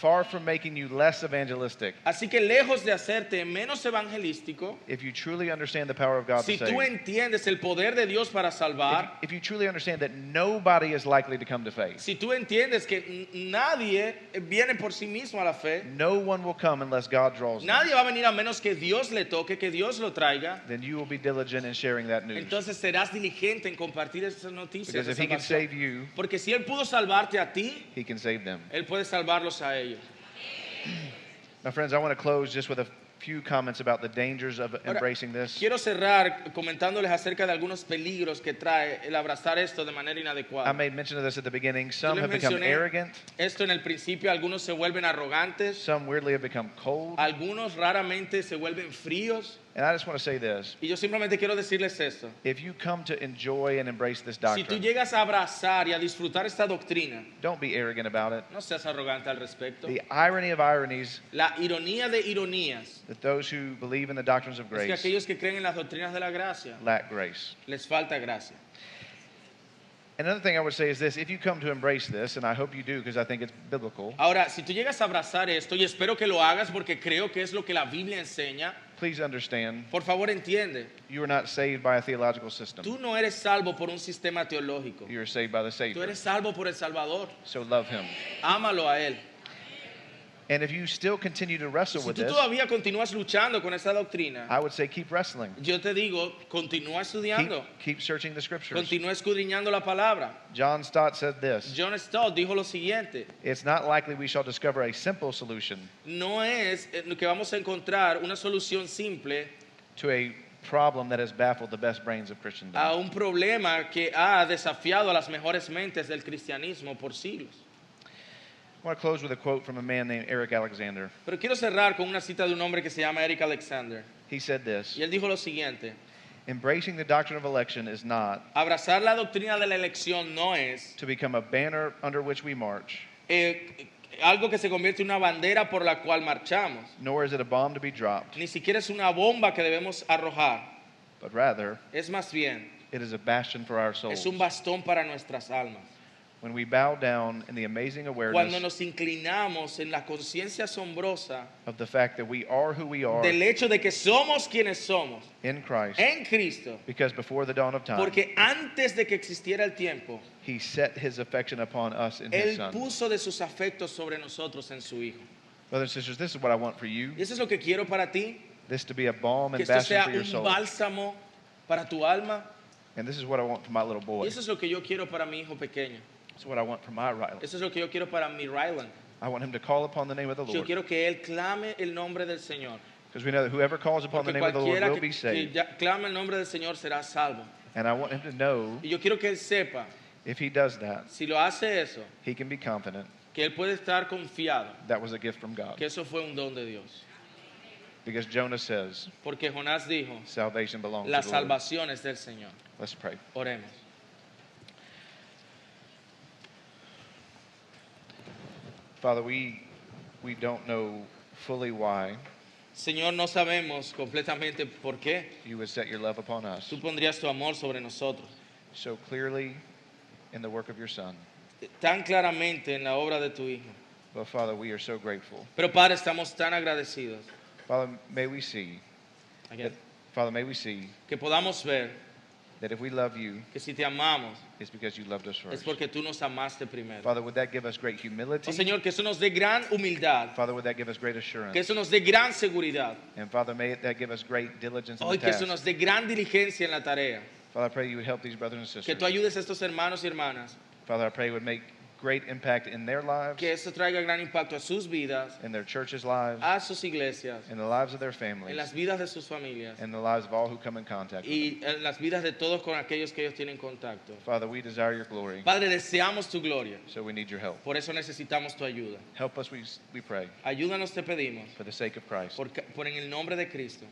Speaker 2: far from making you less evangelistic,
Speaker 1: Así que lejos de hacerte menos evangelístico,
Speaker 2: if you truly understand the power of God
Speaker 1: si
Speaker 2: to
Speaker 1: tú
Speaker 2: save,
Speaker 1: entiendes el poder de Dios para salvar,
Speaker 2: if you truly understand that nobody is likely to come to faith,
Speaker 1: si tú entiendes que nadie viene por sí mismo a la fe,
Speaker 2: no one will come unless God draws them,
Speaker 1: nadie va a venir a menos que Dios le toque, que Dios lo traiga,
Speaker 2: then you will be diligent in sharing that news.
Speaker 1: entonces serás diligente en compartir esas noticias.
Speaker 2: Because
Speaker 1: de
Speaker 2: if He can
Speaker 1: salvación.
Speaker 2: save you,
Speaker 1: Porque si Él pudo salvarte a ti,
Speaker 2: He can save them.
Speaker 1: Él puede salvarlos a ellos.
Speaker 2: Now, friends, I want to close just with a few comments about the dangers of
Speaker 1: Ahora,
Speaker 2: embracing this.
Speaker 1: quiero cerrar comentándoles acerca de algunos peligros que trae el abrazar esto de manera
Speaker 2: I
Speaker 1: inadecuada.
Speaker 2: made mention of this at the beginning.
Speaker 1: Yo
Speaker 2: Some
Speaker 1: les
Speaker 2: have become
Speaker 1: mencioné
Speaker 2: arrogant,
Speaker 1: esto en el principio, algunos se vuelven arrogantes,
Speaker 2: some weirdly have become cold.
Speaker 1: algunos raramente se vuelven fríos.
Speaker 2: And I just want to say this.
Speaker 1: Y yo simplemente quiero decirles esto.
Speaker 2: If you come to enjoy and embrace this
Speaker 1: Si tú
Speaker 2: doctrine,
Speaker 1: llegas a abrazar y a disfrutar esta doctrina,
Speaker 2: don't be arrogant about it.
Speaker 1: no seas arrogante al respecto.
Speaker 2: The irony of ironies
Speaker 1: La ironía de ironías
Speaker 2: that those who believe in the doctrines of
Speaker 1: es que
Speaker 2: grace
Speaker 1: aquellos que creen en las doctrinas de la gracia
Speaker 2: lack grace.
Speaker 1: les falta gracia.
Speaker 2: Another thing I would say is this. If you come to embrace this, and I hope you do because I think it's biblical,
Speaker 1: Ahora, si tú llegas a abrazar esto, y espero que lo hagas porque creo que es lo que la Biblia enseña,
Speaker 2: please understand
Speaker 1: por favor entiende,
Speaker 2: you are not saved by a theological system.
Speaker 1: tú no eres salvo por un sistema teológico,
Speaker 2: You are saved by the
Speaker 1: tú
Speaker 2: Savior.
Speaker 1: eres salvo por el Salvador,
Speaker 2: So love Him.
Speaker 1: ámalo a Él.
Speaker 2: And if you still continue to wrestle
Speaker 1: Si
Speaker 2: with
Speaker 1: tú
Speaker 2: this,
Speaker 1: todavía continúas luchando con esa doctrina,
Speaker 2: I would say keep wrestling.
Speaker 1: yo te digo, continúa estudiando,
Speaker 2: Keep searching the scriptures.
Speaker 1: continúa escudriñando la palabra.
Speaker 2: John Stott said this.
Speaker 1: John Stott dijo lo siguiente,
Speaker 2: It's not likely we shall discover a simple solution
Speaker 1: no es que vamos a encontrar una solución simple
Speaker 2: to a problem that has baffled the best brains of Christendom.
Speaker 1: a un problema que ha desafiado a las mejores mentes del cristianismo por siglos.
Speaker 2: I want to close with a quote from a man named Eric Alexander.
Speaker 1: Pero quiero cerrar con una cita de un hombre que se llama Eric Alexander.
Speaker 2: He said this.
Speaker 1: Y él dijo lo siguiente,
Speaker 2: Embracing the doctrine of election is not
Speaker 1: abrazar la doctrina de la elección no es
Speaker 2: to become a banner under which we march,
Speaker 1: algo que se convierte en una bandera por la cual marchamos,
Speaker 2: nor is it a bomb to be dropped,
Speaker 1: ni siquiera es una bomba que debemos arrojar,
Speaker 2: but rather
Speaker 1: es más bien,
Speaker 2: it is a bastion for our souls.
Speaker 1: es un bastón para nuestras almas.
Speaker 2: When we bow down in the amazing
Speaker 1: Cuando
Speaker 2: awareness
Speaker 1: nos inclinamos en la conciencia asombrosa
Speaker 2: of the fact that we are who we are
Speaker 1: del hecho de que somos quienes somos
Speaker 2: in Christ,
Speaker 1: en Cristo,
Speaker 2: because before the dawn of time,
Speaker 1: porque antes de que existiera el tiempo,
Speaker 2: He set His affection upon us in His
Speaker 1: Él
Speaker 2: Son.
Speaker 1: puso de sus afectos sobre nosotros en su Hijo.
Speaker 2: Brothers and sisters, this is what I want for you.
Speaker 1: Y eso es lo que quiero para ti,
Speaker 2: This to be a balm
Speaker 1: que
Speaker 2: and
Speaker 1: esto
Speaker 2: bastion
Speaker 1: sea
Speaker 2: for your
Speaker 1: un
Speaker 2: soul.
Speaker 1: bálsamo para tu alma.
Speaker 2: And this is what I want for my little
Speaker 1: Y
Speaker 2: boy.
Speaker 1: eso es lo que yo quiero para mi hijo pequeño.
Speaker 2: This is what I want for my Riley.
Speaker 1: Eso es lo que yo quiero para mi Ryland.
Speaker 2: I want him to call upon the name of the
Speaker 1: Yo
Speaker 2: Lord.
Speaker 1: quiero que él clame el nombre del Señor.
Speaker 2: Because we know that whoever calls upon the
Speaker 1: Porque
Speaker 2: name of the Lord
Speaker 1: cualquiera
Speaker 2: will be
Speaker 1: que
Speaker 2: saved.
Speaker 1: clame el nombre del Señor será salvo.
Speaker 2: And I want him to know
Speaker 1: Y yo quiero que él sepa,
Speaker 2: if he does that,
Speaker 1: si lo hace eso,
Speaker 2: he can be confident
Speaker 1: que él puede estar confiado
Speaker 2: that was a gift from God.
Speaker 1: que eso fue un don de Dios.
Speaker 2: Because Jonah says
Speaker 1: Porque Jonás dijo,
Speaker 2: salvation belongs
Speaker 1: la
Speaker 2: to the Lord.
Speaker 1: salvación es del Señor.
Speaker 2: Let's pray.
Speaker 1: Oremos.
Speaker 2: Father, we don't know fully why
Speaker 1: Señor, no sabemos completamente por qué
Speaker 2: you would set your love upon us
Speaker 1: tú pondrías tu amor sobre nosotros
Speaker 2: so clearly in the work of your Son.
Speaker 1: tan claramente en la obra de tu Hijo.
Speaker 2: But Father, we are so grateful.
Speaker 1: Pero Padre, estamos tan agradecidos
Speaker 2: Father, may we see, Father, may we see
Speaker 1: que podamos ver
Speaker 2: that if we love you,
Speaker 1: que si te amamos
Speaker 2: it's because you loved us
Speaker 1: es
Speaker 2: first.
Speaker 1: porque tú nos amaste primero.
Speaker 2: Father, would that give us great humility?
Speaker 1: Oh Señor, que eso nos dé gran humildad,
Speaker 2: Father, would that give us great
Speaker 1: que
Speaker 2: assurance?
Speaker 1: eso nos dé gran seguridad,
Speaker 2: And Father, may that give us great diligence in
Speaker 1: hoy
Speaker 2: the
Speaker 1: que eso nos
Speaker 2: task.
Speaker 1: dé gran diligencia en la tarea,
Speaker 2: Father, I pray you would help these brothers and
Speaker 1: que
Speaker 2: sisters.
Speaker 1: tú ayudes a estos hermanos y hermanas,
Speaker 2: Father, I pray it would make great impact in their lives,
Speaker 1: que eso traiga gran impacto a sus vidas,
Speaker 2: in their churches' lives,
Speaker 1: a sus iglesias,
Speaker 2: in the lives of their
Speaker 1: en las
Speaker 2: families,
Speaker 1: vidas de sus familias
Speaker 2: in the lives of all who come in contact with them.
Speaker 1: y en las vidas de todos con aquellos que ellos tienen contacto.
Speaker 2: Father, we desire your glory,
Speaker 1: Padre, deseamos tu gloria,
Speaker 2: so we need your help.
Speaker 1: por eso necesitamos tu ayuda.
Speaker 2: Help us, we pray,
Speaker 1: Ayúdanos, te pedimos,
Speaker 2: for the sake of Christ.
Speaker 1: por en el nombre de Cristo.